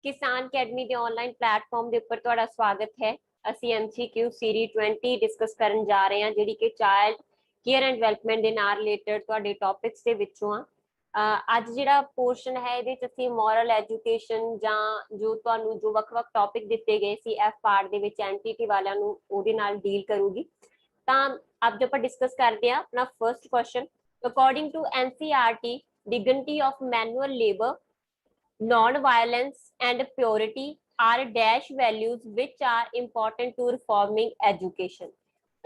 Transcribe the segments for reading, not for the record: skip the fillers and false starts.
किसान अकेडमी के online platform के उपर तुहाडा स्वागत है। ਅਸੀਂ MCQ सीरीज 20 डिस्कस ਕਰਨ ਜਾ ਰਹੇ ਹਾਂ ਜਿਹੜੀ ਕਿ ਚਾਈल्ड केयर एंड डेवलपमेंट ਦੇ ਨਾਲ ਰਿਲੇਟਡ ਤੁਹਾਡੇ ਟੌਪਿਕਸ ਦੇ ਵਿੱਚੋਂ ਆ। ਅੱਜ ਜਿਹੜਾ ਪੋਰਸ਼ਨ ਹੈ ਇਹਦੇ ਚ ਅਸੀਂ ਮੋਰਲ ਐਜੂਕੇਸ਼ਨ ਜਾਂ ਜੋ ਤੁਹਾਨੂੰ ਜੋ ਵੱਖ-ਵੱਖ ਟੌਪਿਕ ਦਿੱਤੇ ਗਏ ਸੀ ਐਫ ਪਾਰਟ ਦੇ ਵਿੱਚ ਐਨਟੀਟੀ ਵਾਲਿਆਂ ਨੂੰ ਉਹਦੇ ਨਾਲ ਡੀਲ ਕਰੂਗੀ। ਤਾਂ ਅੱਜ ਆਪਾਂ ਡਿਸਕਸ ਕਰਦੇ ਹਾਂ ਆਪਣਾ first question. According to NCERT dignity of manual labor, non-violence and purity are dash values which are important to reforming education।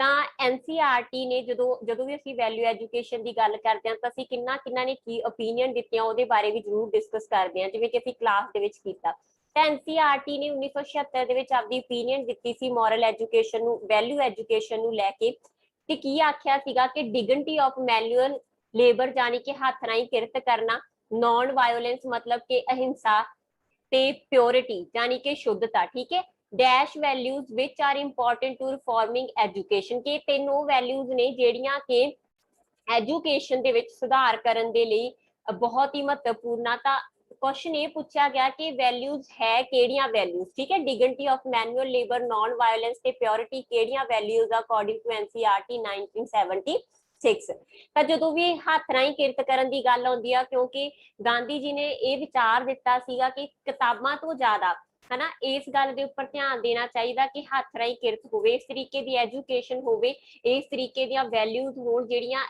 ਤਾਂ NCERT ਨੇ ਜਦੋਂ ਵੀ ਅਸੀਂ ਵੈਲਿਊ ਐਜੂਕੇਸ਼ਨ ਦੀ ਗੱਲ ਕਰਦੇ ਹਾਂ ਤਾਂ ਅਸੀਂ ਕਿੰਨਾ ਨੇ ਕੀ ਓਪੀਨੀਅਨ ਦਿੱਤੀਆਂ ਉਹਦੇ ਬਾਰੇ ਵੀ ਜ਼ਰੂਰ ਡਿਸਕਸ ਕਰਦੇ ਹਾਂ, ਜਿਵੇਂ ਕਿ ਅਸੀਂ ਕਲਾਸ ਦੇ ਵਿੱਚ ਕੀਤਾ। ਤਾਂ NCERT ਨੇ 1976 ਦੇ ਵਿੱਚ ਆਪਦੀ ਓਪੀਨੀਅਨ ਦਿੱਤੀ ਸੀ ਮੋਰਲ ਐਜੂਕੇਸ਼ਨ ਨੂੰ, ਵੈਲਿਊ ਐਜੂਕੇਸ਼ਨ ਨੂੰ ਲੈ ਕੇ, ਤੇ ਕੀ ਆਖਿਆ ਸੀਗਾ ਕਿ ਡਿਗਨਿਟੀ ਆਫ ਮੈਨੂਅਲ ਲੇਬਰ ਜਾਨੀ ਕਿ ਹੱਥ ਰਾਹੀਂ ਕਿਰਤ ਕਰਨਾ, नॉन वायोलेंस मतलब कि अहिंसा, ते प्योरिटी यानी कि शुद्धता, ठीक है, dash values which are important to reforming education के तीनों वैल्यूज ने ਜਿਹੜੀਆਂ कि एजुकेशन ਦੇ ਵਿੱਚ ਸੁਧਾਰ ਕਰਨ ਦੇ ਲਈ ਬਹੁਤ ਹੀ ਮਹੱਤਵਪੂਰਨ ਆ। ਤਾਂ क्वेश्चन ये पूछा गया कि वैल्यूज है ਕਿਹੜੀਆਂ वैल्यूज, ठीक है, dignity of manual labour, non violence ते प्योरिटी ਕਿਹੜੀਆਂ वैल्यूज अकॉर्डिंग टू NCERT 1976। ਤਾਂ ਜਦੋਂ ਵੀ ਹੱਥ ਰਾਹੀਂ ਕਿਰਤ ਕਰਨ ਦੀ ਗੱਲ ਆਉਂਦੀ ਆ, ਕਿਉਂਕਿ ਗਾਂਧੀ ਜੀ ਨੇ ਇਹ ਵਿਚਾਰ ਦਿੱਤਾ ਸੀਗਾ ਕਿ ਕਿਤਾਬਾਂ ਤੋਂ ਜ਼ਿਆਦਾ ਹਨਾ ਇਸ ਗੱਲ ਦੇ ਉੱਪਰ ਧਿਆਨ ਦੇਣਾ ਚਾਹੀਦਾ ਕਿ ਹੱਥ ਰਾਹੀਂ ਕਿਰਤ ਹੋਵੇ, ਇਸ ਤਰੀਕੇ ਦੀ ਐਜੂਕੇਸ਼ਨ ਹੋਵੇ, ਇਸ ਤਰੀਕੇ ਦੀਆਂ ਵੈਲਿਊਜ਼ ਹੋਣ ਜਿਹੜੀਆਂ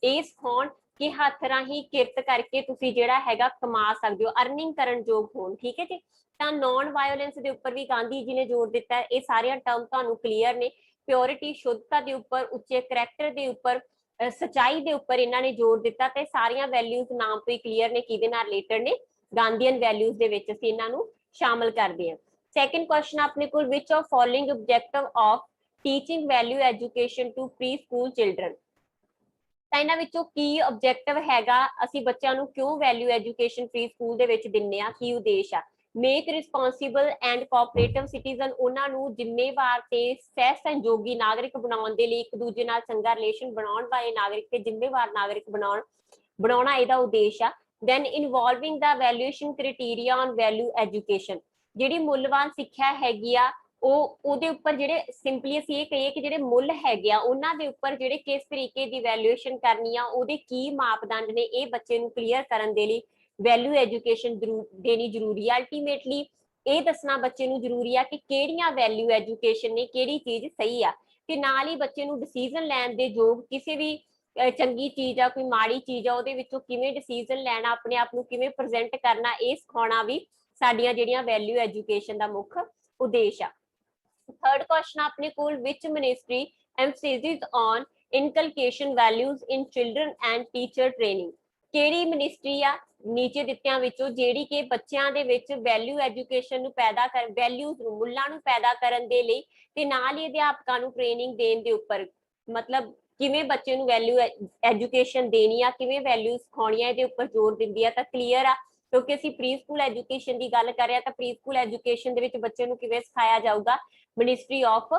ਇਹ ਸਿਖਾਉਣ ਕਿ ਹੱਥ ਰਾਹੀਂ ਕਿਰਤ ਕਰਕੇ ਤੁਸੀਂ ਜਿਹੜਾ ਹੈਗਾ ਕਮਾ ਸਕਦੇ ਹੋ, ਅਰਨਿੰਗ ਕਰਨ ਯੋਗ ਹੋਣ, ਠੀਕ ਹੈ ਜੀ। ਤਾਂ ਨॉन ਵਾਇਓਲੈਂਸ ਦੇ ਉੱਪਰ ਵੀ ਗਾਂਧੀ ਜੀ ਨੇ ਜ਼ੋਰ ਦਿੱਤਾ। ਇਹ ਸਾਰੀਆਂ ਟਰਮ ਤੁਹਾਨੂੰ ਕਲੀਅਰ ਨੇ। ਪਿਓਰਿਟੀ, ਸ਼ੁੱਧਤਾ ਦੇ ਉੱਪਰ, ਉੱਚੇ ਕਰੈਕਟਰ ਦੇ ਉੱਪਰ, ਸਚਾਈ ਦੇ ਉੱਪਰ ਇਹਨਾਂ ਨੇ ਜ਼ੋਰ ਦਿੱਤਾ। ਤੇ ਸਾਰੀਆਂ ਵੈਲਿਊਜ਼ ਨਾਮ ਤੋਂ ਹੀ ਕਲੀਅਰ ਨੇ ਕਿਹਦੇ ਨਾਲ ਰਿਲੇਟਡ ਨੇ, ਗਾਂਧੀਅਨ ਵੈਲਿਊਜ਼ ਦੇ ਵਿੱਚ ਅਸੀਂ ਇਹਨਾਂ ਨੂੰ ਸ਼ਾਮਲ ਕਰਦੇ ਹਾਂ। ਸੈਕੰਡ ਕੁਐਸਚਨ ਆਪਣੇ ਕੋਲ, which of following objective of teaching value education to pre school children. ਤਾਂ ਇਹਨਾਂ ਵਿੱਚੋਂ ਕੀ ਆਬਜੈਕਟਿਵ ਹੈਗਾ, ਅਸੀਂ ਬੱਚਿਆਂ ਨੂੰ ਕਿਉਂ ਵੈਲਿਊ ਐਜੂਕੇਸ਼ਨ ਪ੍ਰੀ ਸਕੂਲ ਦੇ ਵਿੱਚ ਦਿੰਨੇ ਆ, ਕੀ ਉਦੇਸ਼ ਆ। Make responsible and cooperative citizen, ਉਹਨਾਂ ਨੂੰ ਜ਼ਿੰਮੇਵਾਰ ਤੇ ਸਹਿ ਸੰਜੋਗੀ ਨਾਗਰਿਕ ਬਣਾਉਣ ਦੇ ਲਈ, ਇੱਕ ਦੂਜੇ ਨਾਲ ਚੰਗਾ ਰਿਲੇਸ਼ਨ ਬਣਾਉਣ ਵਾਲੇ ਨਾਗਰਿਕ ਤੇ ਜ਼ਿੰਮੇਵਾਰ ਨਾਗਰਿਕ ਬਣਾਉਣਾ ਇਹਦਾ ਉਦੇਸ਼ ਆ। Then involving the valuation criteria on value education, ਜਿਹੜੀ ਮੁੱਲਵਾਨ ਸਿੱਖਿਆ ਹੈਗੀ ਆ ਉਹਦੇ ਉੱਪਰ ਜਿਹੜੇ ਸਿੰਪਲੀ ਅਸੀਂ ਇਹ ਕਹੀਏ ਕਿ ਜਿਹੜੇ ਮੁੱਲ ਹੈਗੇ ਆ ਉਹਨਾਂ ਦੇ ਉੱਪਰ ਜਿਹੜੇ ਕਿਸ ਤਰੀਕੇ ਦੀ ਵੈਲਿਊਏਸ਼ਨ ਕਰਨੀ ਆ, ਉਹਦੇ ਕੀ ਮਾਪਦੰਡ ਨੇ, ਇਹ ਬੱਚੇ ਨੂੰ ਕਲੀਅਰ ਕਰਨ ਦੇ ਲਈ ਵੈਲਿਊ ਐਜੂਕੇਸ਼ਨ ਦੇਣੀ ਜ਼ਰੂਰੀ ਆ। ਅਲਟੀਮੇਟਲੀ ਇਹ ਦੱਸਣਾ ਬੱਚੇ ਨੂੰ ਜ਼ਰੂਰੀ ਆ ਕਿ ਕਿਹੜੀਆਂ ਵੈਲਿਊ ਐਜੂਕੇਸ਼ਨ ਨੇ, ਕਿਹੜੀ ਚੀਜ਼ ਸਹੀ ਆ, ਤੇ ਨਾਲ ਹੀ ਬੱਚੇ ਨੂੰ ਡਿਸੀਜ਼ਨ ਲੈਣ ਦੇ ਯੋਗ, ਕਿਸੇ ਵੀ ਚੰਗੀ ਚੀਜ਼ ਆ ਕੋਈ ਮਾੜੀ ਚੀਜ਼ ਆ ਉਹਦੇ ਵਿੱਚੋਂ ਕਿਵੇਂ ਡਿਸੀਜ਼ਨ ਲੈਣਾ, ਆਪਣੇ ਆਪ ਨੂੰ ਕਿਵੇਂ ਪ੍ਰੈਜ਼ੈਂਟ ਕਰਨਾ, ਇਹ ਸਿਖਾਉਣਾ ਵੀ ਸਾਡੀਆਂ ਜਿਹੜੀਆਂ ਵੈਲਿਊ ਐਜੂਕੇਸ਼ਨ ਦਾ ਮੁੱਖ ਉਦੇਸ਼ ਆ। ਥਰਡ ਕੁਐਸਚਨ ਆਪਣੇ ਕੋਲ, which ministry emphasis on inculcation values in children and teacher training, ਕਿਹੜੀ ਮਿਨਿਸਟਰੀ ਆ ਨੀਚੇ ਦਿੱਤਿਆਂ ਵਿੱਚੋਂ ਜਿਹੜੀ ਕਿ ਬੱਚਿਆਂ ਦੇ ਵਿੱਚ ਵੈਲਿਊ ਐਜੂਕੇਸ਼ਨ ਨੂੰ ਪੈਦਾ ਕਰ, ਵੈਲਿਊਜ਼ ਨੂੰ, ਮੁੱਲਾਂ ਨੂੰ ਪੈਦਾ ਕਰਨ ਦੇ ਲਈ ਤੇ ਨਾਲ ਹੀ ਅਧਿਆਪਕਾਂ ਨੂੰ ਟ੍ਰੇਨਿੰਗ ਦੇਣ ਦੇ ਉੱਪਰ, ਮਤਲਬ ਕਿਵੇਂ ਬੱਚੇ ਨੂੰ ਵੈਲਿਊ ਐਜੂਕੇਸ਼ਨ ਦੇਣੀ ਆ, ਕਿਵੇਂ ਵੈਲਿਊ ਸਿਖਾਉਣੀ ਆ, ਇਹਦੇ ਉੱਪਰ ਜ਼ੋਰ ਦਿੰਦੀ ਆ। ਤਾਂ ਕਲੀਅਰ ਆ, ਕਿਉਂਕਿ ਅਸੀਂ ਪ੍ਰੀ ਸਕੂਲ ਐਜੂਕੇਸ਼ਨ ਦੀ ਗੱਲ ਕਰ ਰਹੇ ਹਾਂ ਤਾਂ ਪ੍ਰੀ ਸਕੂਲ ਐਜੂਕੇਸ਼ਨ ਦੇ ਵਿੱਚ ਬੱਚੇ ਨੂੰ ਕਿਵੇਂ ਸਿਖਾਇਆ ਜਾਊਗਾ, ਮਿਨਿਸਟਰੀ ਆਫ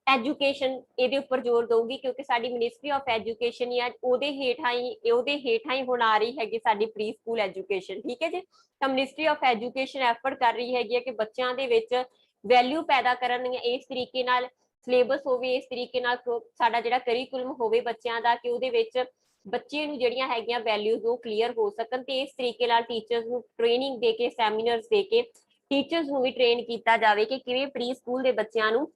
ਐਜੂਕੇਸ਼ਨ ਇਹਦੇ ਉੱਪਰ ਜ਼ੋਰ ਦਊਗੀ, ਕਿਉਂਕਿ ਸਾਡੀ ਮਿਨਿਸਟਰੀ ਆਫ ਐਜੂਕੇਸ਼ਨ ਆ ਉਹਦੇ ਹੇਠਾਂ ਹੀ ਹੁਣ ਆ ਰਹੀ ਹੈਗੀ ਸਾਡੀ ਪ੍ਰੀ ਸਕੂਲ ਐਜੂਕੇਸ਼ਨ, ਠੀਕ ਹੈ ਜੀ। ਤਾਂ ਮਿਨਿਸਟਰੀ ਆਫ ਐਜੂਕੇਸ਼ਨ ਐਫਰਟ ਕਰ ਰਹੀ ਹੈਗੀ ਹੈ ਕਿ ਬੱਚਿਆਂ ਦੇ ਵਿੱਚ ਵੈਲਿਊ ਪੈਦਾ ਕਰਨ, ਇਸ ਤਰੀਕੇ ਨਾਲ ਸਿਲੇਬਸ ਹੋਵੇ, ਇਸ ਤਰੀਕੇ ਨਾਲ ਸਾਡਾ ਜਿਹੜਾ ਕਰਿਕੂਲਮ ਹੋਵੇ ਬੱਚਿਆਂ ਦਾ ਕਿ ਉਹਦੇ ਵਿੱਚ ਬੱਚੇ ਨੂੰ ਜਿਹੜੀਆਂ ਹੈਗੀਆਂ ਵੈਲਿਊਜ਼ ਉਹ ਕਲੀਅਰ ਹੋ ਸਕਣ, ਤੇ ਇਸ ਤਰੀਕੇ ਨਾਲ ਟੀਚਰਸ ਨੂੰ ਟ੍ਰੇਨਿੰਗ ਦੇ ਕੇ, ਸੈਮੀਨਾਰਸ ਦੇ ਕੇ ਟੀਚਰਸ ਨੂੰ ਵੀ ਟ੍ਰੇਨ ਕੀਤਾ ਜਾਵੇ ਕਿ ਕਿਵੇਂ ਪ੍ਰੀ ਸਕੂਲ ਦੇ ਬੱਚਿਆਂ ਨੂੰ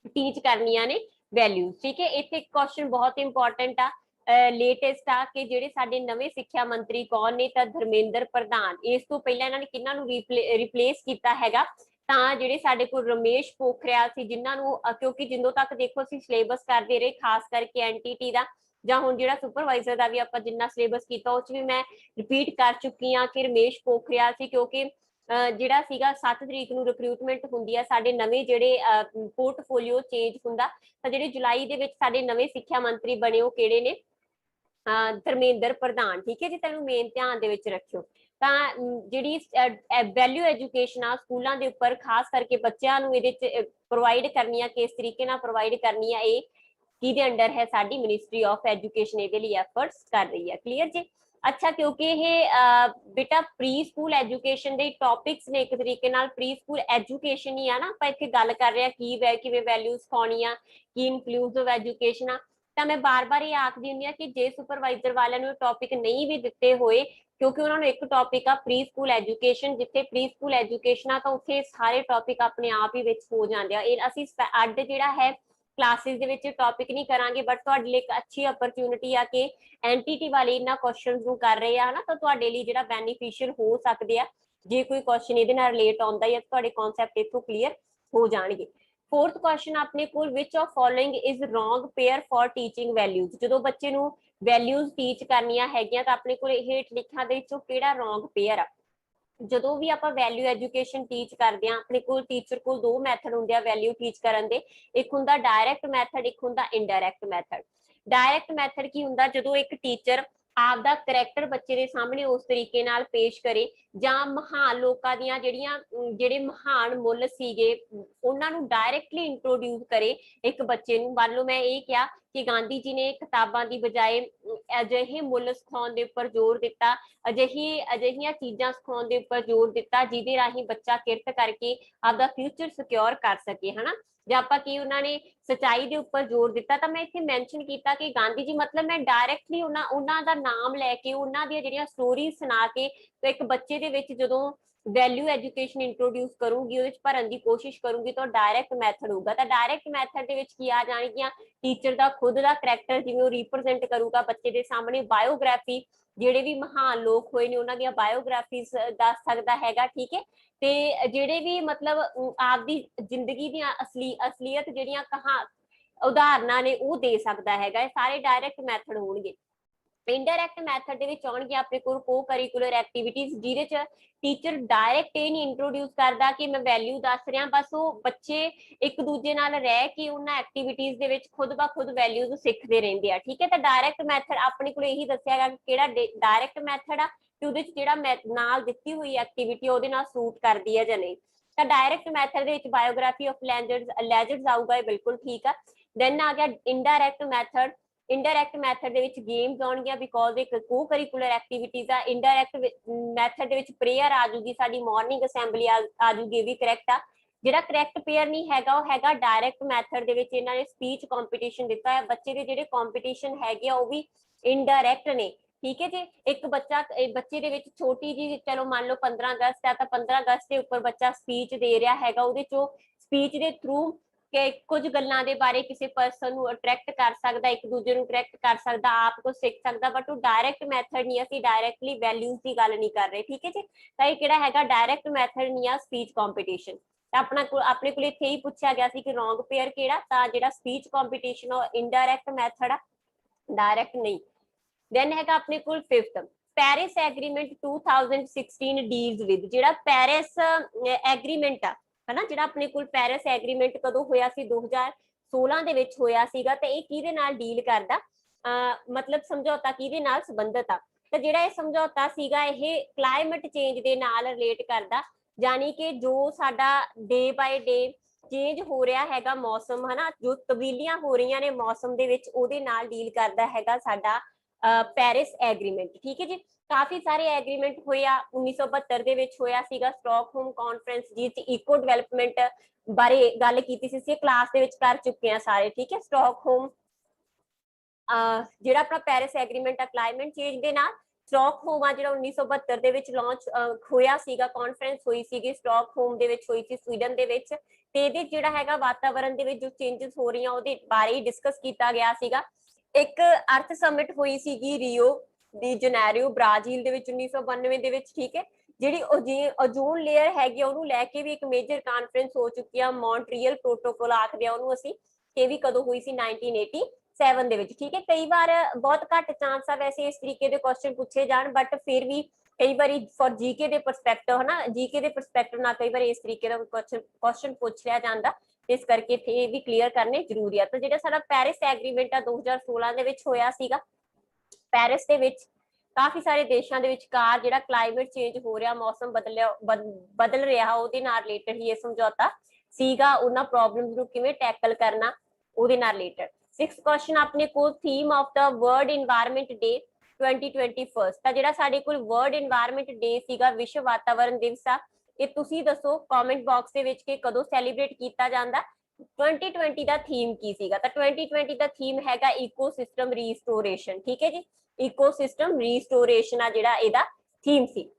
ਟੀਚ ਕਰਨੀਆਂ ਨੇ ਵੈਲਿਊਜ਼, ਠੀਕ ਹੈ। ਇੱਥੇ ਕੁਐਸਚਨ ਬਹੁਤ ਇੰਪੋਰਟੈਂਟ ਆ, ਲੇਟੈਸਟ ਆ ਕਿ ਜਿਹੜੇ ਸਾਡੇ ਨਵੇਂ ਸਿੱਖਿਆ ਮੰਤਰੀ ਕੌਣ ਨੇ, ਤਾਂ ਧਰਮੇਂਦਰ ਪ੍ਰਧਾਨ। ਇਸ ਤੋਂ ਪਹਿਲਾਂ ਇਹਨਾਂ ਨੇ ਕਿਹਨਾਂ ਨੂੰ ਰਿਪਲੇਸ ਕੀਤਾ ਹੈਗਾ, ਤਾਂ ਜਿਹੜੇ ਸਾਡੇ ਕੋਲ ਰਮੇਸ਼ ਪੋਖਰਿਆਲ ਸੀ, ਜਿਨ੍ਹਾਂ ਨੂੰ ਕਿਉਂਕਿ ਜਿੰਦੋਂ ਤੱਕ ਦੇਖੋ ਅਸੀਂ ਸਿਲੇਬਸ ਕਰਦੇ ਰਹੇ ਖਾਸ ਕਰਕੇ ਐਨਟੀਟੀ ਦਾ, ਜਾਂ ਹੁਣ ਜਿਹੜਾ ਸੁਪਰਵਾਈਜ਼ਰ ਦਾ ਵੀ ਆਪਾਂ ਜਿੰਨਾ ਸਿਲੇਬਸ ਕੀਤਾ ਉਹ 'ਚ ਵੀ ਮੈਂ ਰਿਪੀਟ ਕਰ ਚੁੱਕੀ ਹਾਂ ਕਿ ਰਮੇਸ਼ ਪੋਖਰਿਆਲ ਸੀ, ਕਿਉਂਕਿ ਜਿਹੜਾ ਸੀਗਾ 7 ਤਰੀਕ ਨੂੰ ਰਿਕਰੂਟਮੈਂਟ ਹੁੰਦੀ ਆ, ਸਾਡੇ ਨਵੇਂ ਜਿਹੜੇ ਪੋਰਟਫੋਲੀਓ ਚੇਂਜ ਹੁੰਦਾ, ਤਾਂ ਜਿਹੜੇ ਜੁਲਾਈ ਦੇ ਵਿੱਚ ਸਾਡੇ ਨਵੇਂ ਸਿੱਖਿਆ ਮੰਤਰੀ ਬਣੇ ਉਹ ਕਿਹੜੇ ਨੇ, ਧਰਮੇਂਦਰ ਪ੍ਰਧਾਨ, ਠੀਕ ਹੈ ਜੀ। ਤੈਨੂੰ ਮੇਨ ਧਿਆਨ ਦੇ ਵਿੱਚ ਰੱਖਿਓ। ਤਾਂ ਜਿਹੜੀ ਵੈਲਿਊ ਐਜੂਕੇਸ਼ਨ ਆ ਸਕੂਲਾਂ ਦੇ ਉੱਪਰ ਖਾਸ ਕਰਕੇ ਬੱਚਿਆਂ ਨੂੰ ਇਹਦੇ 'ਚ ਪ੍ਰੋਵਾਈਡ ਕਰਨੀ ਆ, ਕਿਸ ਤਰੀਕੇ ਨਾਲ ਪ੍ਰੋਵਾਈਡ ਕਰਨੀ ਆ, ਇਹ किहदे अंडर है, साडी मिनिस्ट्री ऑफ एजुकेशन इहदे लई एफर्ट्स कर रही है। क्लीयर जी। अच्छा, क्योंकि ये बेटा प्री स्कूल एजुकेशन दे टॉपिक्स ने, एक तरीके नाल प्री स्कूल एजुकेशन ही आ ना, आपां इत्थे गल कर रहे हैं किवें वैल्यूज सिखाउणी आ, की इनक्लूसिव एजुकेशन आ। ਤਾਂ मैं बार बार ये आखदी हुंदी हां कि जे सुपरवाइजर वालिਆਂ ਨੂੰ टॉपिक नहीं भी दिते होए, क्योंकि उन्होंने एक टॉपिक आ प्री स्कूल एजुकेशन, जिथे प्री स्कूल एजुकेशन आ तो उत्थे सारे टॉपिक अपने आप ही विच हो जांदे आ। असीं अड्ड जिहड़ा है क्लासेस दे विच टॉपिक नहीं करांगे, बट तुहाडे लई एक अच्छी अपॉर्चुनिटी आ कि एनटीटी वाले इन्हां क्वेश्चनस नूं कर रहे आ ना, तो तुहाडे लई जिहड़ा बेनीफिशियल हो सकदे आ। जे कोई क्वेश्चन इहदे नाल रिलेट आउंदा है, तुहाडे कॉन्सैप्ट इत्थों क्लीयर हो जाणगे। फोर्थ क्वेश्चन अपने कोल, which of following is wrong pair for teaching values. जो बच्चे नूं वैल्यूज टीच करनियां हैगियां तां अपने कोल हेठ लिखियां दे विचों किहड़ा रॉन्ग पेयर आ। ਜਦੋਂ ਵੀ ਆਪਾਂ ਵੈਲਿਊ ਐਜੂਕੇਸ਼ਨ ਟੀਚ ਕਰਦੇ ਆ, ਆਪਣੇ ਕੋਲ ਟੀਚਰ ਕੋਲ ਦੋ ਮੈਥਡ ਹੁੰਦੇ ਆ ਵੈਲਿਊ ਟੀਚ ਕਰਨ ਦੇ। ਇੱਕ ਹੁੰਦਾ ਡਾਇਰੈਕਟ ਮੈਥਡ, ਇੱਕ ਹੁੰਦਾ ਇਨਡਾਇਰੈਕਟ ਮੈਥਡ। ਡਾਇਰੈਕਟ ਮੈਥਡ ਕੀ ਹੁੰਦਾ, ਜਦੋਂ ਇੱਕ ਟੀਚਰ ਆਪਦਾ ਕਰੈਕਟਰ ਬੱਚੇ ਦੇ ਸਾਹਮਣੇ ਉਸ ਤਰੀਕੇ ਨਾਲ ਪੇਸ਼ ਕਰੇ, ਜਾਂ ਮਹਾਨ ਲੋਕਾਂ ਦੀਆਂ ਜਿਹੜੇ ਮਹਾਨ ਮੁੱਲ ਸੀਗੇ ਉਹਨਾਂ ਨੂੰ ਡਾਇਰੈਕਟਲੀ ਇੰਟਰੋਡਿਊਸ ਕਰੇ ਇੱਕ ਬੱਚੇ ਨੂੰ। ਮੰਨ ਲਓ ਮੈਂ ਇਹ ਕਿਹਾ ਕਿ ਗਾਂਧੀ ਜੀ ਨੇ ਕਿਤਾਬਾਂ ਦੀ ਬਜਾਏ ਅਜਿਹੇ ਮੁੱਲ ਸਿਖਾਉਣ ਦੇ ਉੱਪਰ ਜ਼ੋਰ ਦਿੱਤਾ, ਅਜਿਹੀਆਂ ਚੀਜ਼ਾਂ ਸਿਖਾਉਣ ਦੇ ਉੱਪਰ ਜ਼ੋਰ ਦਿੱਤਾ ਜਿਹਦੇ ਰਾਹੀਂ ਬੱਚਾ ਕਿਰਤ ਕਰਕੇ ਆਪਦਾ ਫਿਊਚਰ ਸਿਕਿਉਰ ਕਰ ਸਕੇ, ਹਨਾ। ਜਾਂ ਆਪਾਂ ਕੀ ਉਹਨਾਂ ਨੇ ਸਚਾਈ ਦੇ ਉੱਪਰ ਜ਼ੋਰ ਦਿੱਤਾ, ਤਾਂ ਮੈਂ ਇੱਥੇ ਮੈਂਸ਼ਨ ਕੀਤਾ ਕਿ ਗਾਂਧੀ ਜੀ, ਮਤਲਬ ਮੈਂ ਡਾਇਰੈਕਟਲੀ ਉਹਨਾਂ ਦਾ ਨਾਮ ਲੈ ਕੇ, ਉਹਨਾਂ ਦੀਆਂ ਜਿਹੜੀਆਂ ਸਟੋਰੀਜ਼ ਸੁਣਾ ਕੇ ਤੇ ਇੱਕ ਬੱਚੇ ਦੇ ਵਿੱਚ ਜਦੋਂ ਵੈਲਿਊ ਐਜੂਕੇਸ਼ਨ ਇੰਟਰੋਡਿਊਸ ਕਰੂੰਗੀ, ਉਹਦੇ ਵਿੱਚ ਭਰਨ ਦੀ ਕੋਸ਼ਿਸ਼ ਕਰੂੰਗੀ, ਤਾਂ ਡਾਇਰੈਕਟ ਮੈਥਡ ਹੋਊਗਾ। ਤਾਂ ਡਾਇਰੈਕਟ ਮੈਥਡ ਦੇ ਵਿੱਚ ਕੀ ਆ ਜਾਣਗੀਆਂ, ਟੀਚਰ ਦਾ ਖੁਦ ਦਾ ਕਰੈਕਟਰ ਜਿਵੇਂ ਉਹ ਰਿਪਰੈਜ਼ੈਂਟ ਕਰੂਗਾ ਬੱਚੇ ਦੇ ਸਾਹਮਣੇ, ਬਾਇਓਗ੍ਰਾਫੀ ਜਿਹੜੇ ਵੀ ਮਹਾਨ ਲੋਕ ਹੋਏ ਨੇ ਉਹਨਾਂ ਦੀਆਂ ਬਾਇਓਗ੍ਰਾਫੀਜ਼ ਦੱਸ ਸਕਦਾ ਹੈਗਾ, ਠੀਕ ਹੈ। ਤੇ ਜਿਹੜੇ ਵੀ ਮਤਲਬ ਆਪਦੀ ਜ਼ਿੰਦਗੀ ਦੀਆਂ ਅਸਲੀਅਤ ਜਿਹੜੀਆਂ ਉਦਾਹਰਨਾਂ ਨੇ ਉਹ ਦੇ ਸਕਦਾ ਹੈਗਾ। ਇਹ ਸਾਰੇ ਡਾਇਰੈਕਟ ਮੈਥਡ ਹੋਣਗੇ। ਇਨਡਾਇਰੈਕਟ ਮੈਥਡ ਦੇ ਵਿੱਚ ਆਉਣਗੇ ਆਪਣੇ ਕੋਲ ਕੋ ਕਰਿਕੂਲਰ ਐਕਟੀਵਿਟੀਜ਼, ਜਿਹਦੇ ਚ ਟੀਚਰ ਡਾਇਰੈਕਟ ਇਹ ਨਹੀਂ ਇੰਟਰੋਡਿਊਸ ਕਰਦਾ ਕਿ ਮੈਂ ਵੈਲਿਊ ਦੱਸ ਰਿਹਾ, ਬਸ ਉਹ ਬੱਚੇ ਇੱਕ ਦੂਜੇ ਨਾਲ ਰਹਿ ਕੇ ਉਹਨਾਂ ਐਕਟੀਵਿਟੀਜ਼ ਦੇ ਵਿੱਚ ਖੁਦ ਬ ਖੁਦ ਵੈਲਿਊਜ਼ ਸਿੱਖਦੇ ਰਹਿੰਦੇ ਆ, ਠੀਕ ਹੈ। ਤਾਂ ਡਾਇਰੈਕਟ ਮੈਥਡ ਆਪਣੇ ਕੋਲ ਇਹੀ ਦੱਸਿਆ ਗਿਆ ਕਿ ਕਿਹੜਾ ਡਾਇਰੈਕਟ ਮੈਥਡ ਆ ਤੇ ਉਹਦੇ ਚ ਜਿਹੜਾ ਨਾਲ ਦਿੱਤੀ ਹੋਈ ਐਕਟੀਵਿਟੀ ਉਹਦੇ ਨਾਲ ਸੂਟ ਕਰਦੀ ਹੈ ਜਾਂ ਨਹੀਂ। ਤਾਂ ਡਾਇਰੈਕਟ ਮੈਥਡ ਦੇ ਵਿੱਚ ਬਾਇਓਗ੍ਰਾਫੀ ਆਫ ਲੈਜੈਂਡਸ ਆਊਗਾ, ਇਹ ਬਿਲਕੁਲ ਠੀਕ ਆ। ਦੈਨ ਆ ਗਿਆ ਇਨਡਾਇਰੈਕਟ ਮੈਥਡ। ਇਨਡਾਇਰੈਕਟ ਮੈਥਡ ਦੇ ਵਿੱਚ ਗੇਮਸ ਆਉਣਗੀਆਂ, ਬਿਕੋਜ਼ ਇੱਕ ਕੋ ਕਰਿਕੂਲਰ ਐਕਟੀਵਿਟੀਜ਼ ਆ। ਇਨਡਾਇਰੈਕਟ ਮੈਥਡ ਦੇ ਵਿੱਚ ਪ੍ਰੇਅਰ ਆ ਜੂਗੀ, ਸਾਡੀ ਮਾਰਨਿੰਗ ਅਸੈਂਬਲੀ ਆ ਜੂਗੀ, ਇਹ ਵੀ ਕਰੈਕਟ ਆ। ਜਿਹੜਾ ਕਰੈਕਟ ਪੇਅਰ ਨਹੀਂ ਹੈਗਾ ਉਹ ਹੈਗਾ ਡਾਇਰੈਕਟ ਮੈਥਡ ਦੇ ਵਿੱਚ ਇਹਨਾਂ ਨੇ ਸਪੀਚ ਕੰਪੀਟੀਸ਼ਨ ਦਿੱਤਾ ਹੈ। ਬੱਚੇ ਦੇ ਜਿਹੜੇ ਕੰਪੀਟੀਸ਼ਨ ਹੈਗੇ ਆ ਉਹ ਵੀ ਇਨਡਾਇਰੈਕਟ ਨੇ, ਠੀਕ ਹੈ ਜੀ। ਇੱਕ ਬੱਚੇ ਦੇ ਵਿੱਚ ਛੋਟੀ ਜੀ, ਚਲੋ ਮੰਨ ਲਓ 15 ਅਗਸਤ ਹੈ ਤਾਂ 15 ਅਗਸਤ ਦੇ ਉੱਪਰ ਬੱਚਾ ਸਪੀਚ ਦੇ ਰਿਹਾ ਹੈਗਾ, ਉਹਦੇ ਚੋਂ ਸਪੀਚ ਦੇ ਥਰੂ ਕਿ ਕੁਝ ਗੱਲਾਂ ਦੇ ਬਾਰੇ ਕਿਸੇ ਪਰਸਨ ਨੂੰ ਅਟਰੈਕਟ ਕਰ ਸਕਦਾ, ਇੱਕ ਦੂਜੇ ਨੂੰ ਅਟਰੈਕਟ ਕਰ ਸਕਦਾ, ਆਪ ਕੁਝ ਸਿੱਖ ਸਕਦਾ, ਬਟ ਉਹ ਡਾਇਰੈਕਟ ਮੈਥਡ ਨਹੀਂ, ਅਸੀਂ ਡਾਇਰੈਕਟਲੀ ਵੈਲਿਊਜ਼ ਦੀ ਗੱਲ ਨਹੀਂ ਕਰ ਰਹੇ, ਠੀਕ ਹੈ ਜੀ। ਤਾਂ ਇਹ ਕਿਹੜਾ ਹੈਗਾ ਡਾਇਰੈਕਟ ਮੈਥਡ ਨਹੀਂ ਆ, ਸਪੀਚ ਕੰਪੀਟੀਸ਼ਨ। ਤਾਂ ਆਪਣੇ ਕੋਲ ਇੱਥੇ ਹੀ ਪੁੱਛਿਆ ਗਿਆ ਸੀ ਕਿ ਰੋਂਗ ਪੇਅਰ ਕਿਹੜਾ, ਤਾਂ ਜਿਹੜਾ ਸਪੀਚ ਕੰਪੀਟੀਸ਼ਨ ਉਹ ਇਨਡਾਇਰੈਕਟ ਮੈਥਡ ਆ, ਡਾਇਰੈਕਟ ਨਹੀਂ। ਦੈਨ ਹੈਗਾ ਆਪਣੇ ਕੋਲ fifth, Paris agreement 2016 deals with. ਜਿਹੜਾ ਪੈਰਿਸ ਐਗਰੀਮੈਂਟ ਆ, ਹਨਾ, ਜਿਹੜਾ ਆਪਣੇ ਕੋਲ ਪੈਰਿਸ ਐਗਰੀਮੈਂਟ ਕਦੋਂ ਹੋਇਆ ਸੀ, 2016 ਦੇ ਵਿੱਚ ਹੋਇਆ ਸੀਗਾ। ਤੇ ਇਹ ਕਿਹਦੇ ਨਾਲ ਡੀਲ ਕਰਦਾ, ਮਤਲਬ ਸਮਝੌਤਾ ਕਿਹਦੇ ਨਾਲ ਸੰਬੰਧਿਤ ਆ। ਤਾਂ ਜਿਹੜਾ ਇਹ ਸਮਝੌਤਾ ਸੀਗਾ ਇਹ ਕਲਾਈਮੇਟ ਚੇਂਜ ਦੇ ਨਾਲ ਰਿਲੇਟ ਕਰਦਾ, ਯਾਨੀ ਕਿ ਜੋ ਸਾਡਾ ਡੇ ਬਾਏ ਡੇ ਚੇਂਜ ਹੋ ਰਿਹਾ ਹੈਗਾ ਮੌਸਮ, ਹਨਾ, ਜੋ ਤਬਦੀਲੀਆਂ ਹੋ ਰਹੀਆਂ ਨੇ ਮੌਸਮ ਦੇ ਵਿੱਚ, ਉਹਦੇ ਨਾਲ ਡੀਲ ਕਰਦਾ ਹੈਗਾ ਸਾਡਾ ਪੈਰਿਸ ਐਗਰੀਮੈਂਟ, ਠੀਕ ਹੈ ਜੀ। ਕਾਫੀ ਸਾਰੇ ਐਗਰੀਮੈਂਟ ਹੋਏ ਆ। 1972 ਦੇ ਵਿੱਚ ਹੋਇਆ ਸੀਗਾ ਸਟਾਕਹੋਮ ਕਾਨਫਰੰਸ, ਜਿਹਦੇ ਚ ਇਕੋ ਡਿਵੈਲਪਮੈਂਟ ਬਾਰੇ ਗੱਲ ਕੀਤੀ ਸੀ, ਅਸੀਂ ਕਲਾਸ ਦੇ ਵਿੱਚ ਕਰ ਚੁੱਕੇ ਆ ਸਾਰੇ, ਠੀਕ ਹੈ। ਸਟਾਕਹੋਮ ਜਿਹੜਾ ਆਪਣਾ ਪੈਰਿਸ ਐਗਰੀਮੈਂਟ ਆ ਕਲਾਈਮੇਟ ਚੇਂਜ ਦੇ ਨਾਲ, ਸਟਾਕਹੋਮ ਆ ਜਿਹੜਾ 1972 ਦੇ ਵਿੱਚ ਲਾਂਚ ਹੋਇਆ ਸੀਗਾ, ਕਾਨਫਰੰਸ ਹੋਈ ਸੀਗੀ ਸਟਾਕਹੋਮ ਦੇ ਵਿੱਚ, ਹੋਈ ਸੀ ਸਵੀਡਨ ਦੇ ਵਿੱਚ। ਤੇ ਇਹਦੇ ਜਿਹੜਾ ਹੈਗਾ ਵਾਤਾਵਰਨ ਦੇ ਵਿੱਚ ਜੋ ਚੇਂਜਸ ਹੋ ਰਹੀਆਂ ਉਹਦੇ ਬਾਰੇ ਡਿਸਕਸ ਕੀਤਾ ਗਿਆ ਸੀਗਾ। ਇੱਕ ਅਰਥ ਸਮਿਟ ਹੋਈ ਸੀਗੀ ਰੀਓ ਦੀ ਜਨੈਰੀਓ ਬ੍ਰਾਜ਼ੀਲ ਦੇ ਵਿੱਚ 1992 ਦੇ ਵਿੱਚ, ਠੀਕ ਹੈ। ਜਿਹੜੀ ਓਜ਼ੋਨ ਲੇਅਰ ਹੈਗੀ ਉਹਨੂੰ ਲੈ ਕੇ ਵੀ ਇੱਕ ਮੇਜਰ ਕਾਨਫਰੰਸ ਹੋ ਚੁੱਕੀ ਆ, ਮੌਂਟਰੀਅਲ ਪ੍ਰੋਟੋਕੋਲ ਆਖਦੇ ਆ ਉਹਨੂੰ ਅਸੀਂ, ਇਹ ਵੀ ਕਦੋਂ ਹੋਈ ਸੀ 1987 ਦੇ ਵਿੱਚ, ਠੀਕ ਹੈ। ਕਈ ਵਾਰ ਬਹੁਤ ਘੱਟ ਚਾਂਸ ਆ ਵੈਸੇ ਇਸ ਤਰੀਕੇ ਦੇ ਕੁਐਸਚਨ ਪੁੱਛੇ ਜਾਣ, ਬਟ ਫਿਰ ਵੀ ਕਈ ਵਾਰੀ ਫॉर ਜੀਕੇ ਦੇ ਪਰਸਪੈਕਟਿਵ, ਹਨਾ, ਜੀਕੇ ਦੇ ਪਰਸਪੈਕਟਿਵ ਨਾਲ ਕਈ ਵਾਰ ਇਸ ਤਰੀਕੇ ਦਾ ਕੁਐਸਚਨ ਪੁੱਛ ਲਿਆ ਜਾਂਦਾ, ਇਸ ਕਰਕੇ ਇੱਥੇ ਇਹ ਵੀ ਕਲੀਅਰ ਕਰਨੇ ਜ਼ਰੂਰੀ ਆ। ਤਾਂ ਜਿਹੜਾ ਸਾਡਾ ਪੈਰਿਸ ਐਗਰੀਮੈਂਟ ਆ 2016 ਦੇ ਵਿੱਚ ਹੋਇਆ ਸੀਗਾ। ਪੈਰਿਸ ਦੇ ਵਿੱਚ ਕਾਫੀ ਸਾਰੇ ਦੇਸ਼ਾਂ ਦੇ ਵਿਚਕਾਰ ਜਿਹੜਾ ਕਲਾਈਮੇਟ ਚੇਂਜ ਹੋ ਰਿਹਾ, ਮੌਸਮ ਬਦਲ ਰਿਹਾ, ਉਹਦੇ ਨਾਲ ਰਿਲੇਟਡ ਹੀ ਇਹ ਸਮਝੌਤਾ ਸੀਗਾ। ਉਹਨਾਂ ਪ੍ਰੋਬਲਮਸ ਨੂੰ ਕਿਵੇਂ ਟੈਕਲ ਕਰਨਾ ਉਹਦੇ ਨਾਲ ਰਿਲੇਟਡ। 6th क्वेश्चन अपने को theme of the world environment day 2021 ਤਾਂ ਜਿਹੜਾ ਸਾਡੇ ਕੋਲ ਵਰਲਡ ਇਨਵਾਇਰਨਮੈਂਟ ਡੇ ਸੀਗਾ, ਵਿਸ਼ਵ ਵਾਤਾਵਰਣ ਦਿਵਸ ਆ, ਇਹ ਤੁਸੀਂ ਦੱਸੋ ਕਮੈਂਟ ਬਾਕਸ ਦੇ ਵਿੱਚ ਕਿ ਕਦੋਂ ਸੈਲੀਬ੍ਰੇਟ ਕੀਤਾ ਜਾਂਦਾ। 2020 ਦਾ ਥੀਮ ਕੀ ਸੀਗਾ? ਤਾਂ 2020 ਦਾ ਥੀਮ ਹੈਗਾ ਇਕੋਸਿਸਟਮ ਰੀਸਟੋਰੇਸ਼ਨ। ਠੀਕ ਹੈ ਜੀ, ਇਕੋਸਿਸਟਮ ਰੀਸਟੋਰੇਸ਼ਨ ਆ ਜਿਹੜਾ ਇਹਦਾ ਥੀਮ ਸੀ।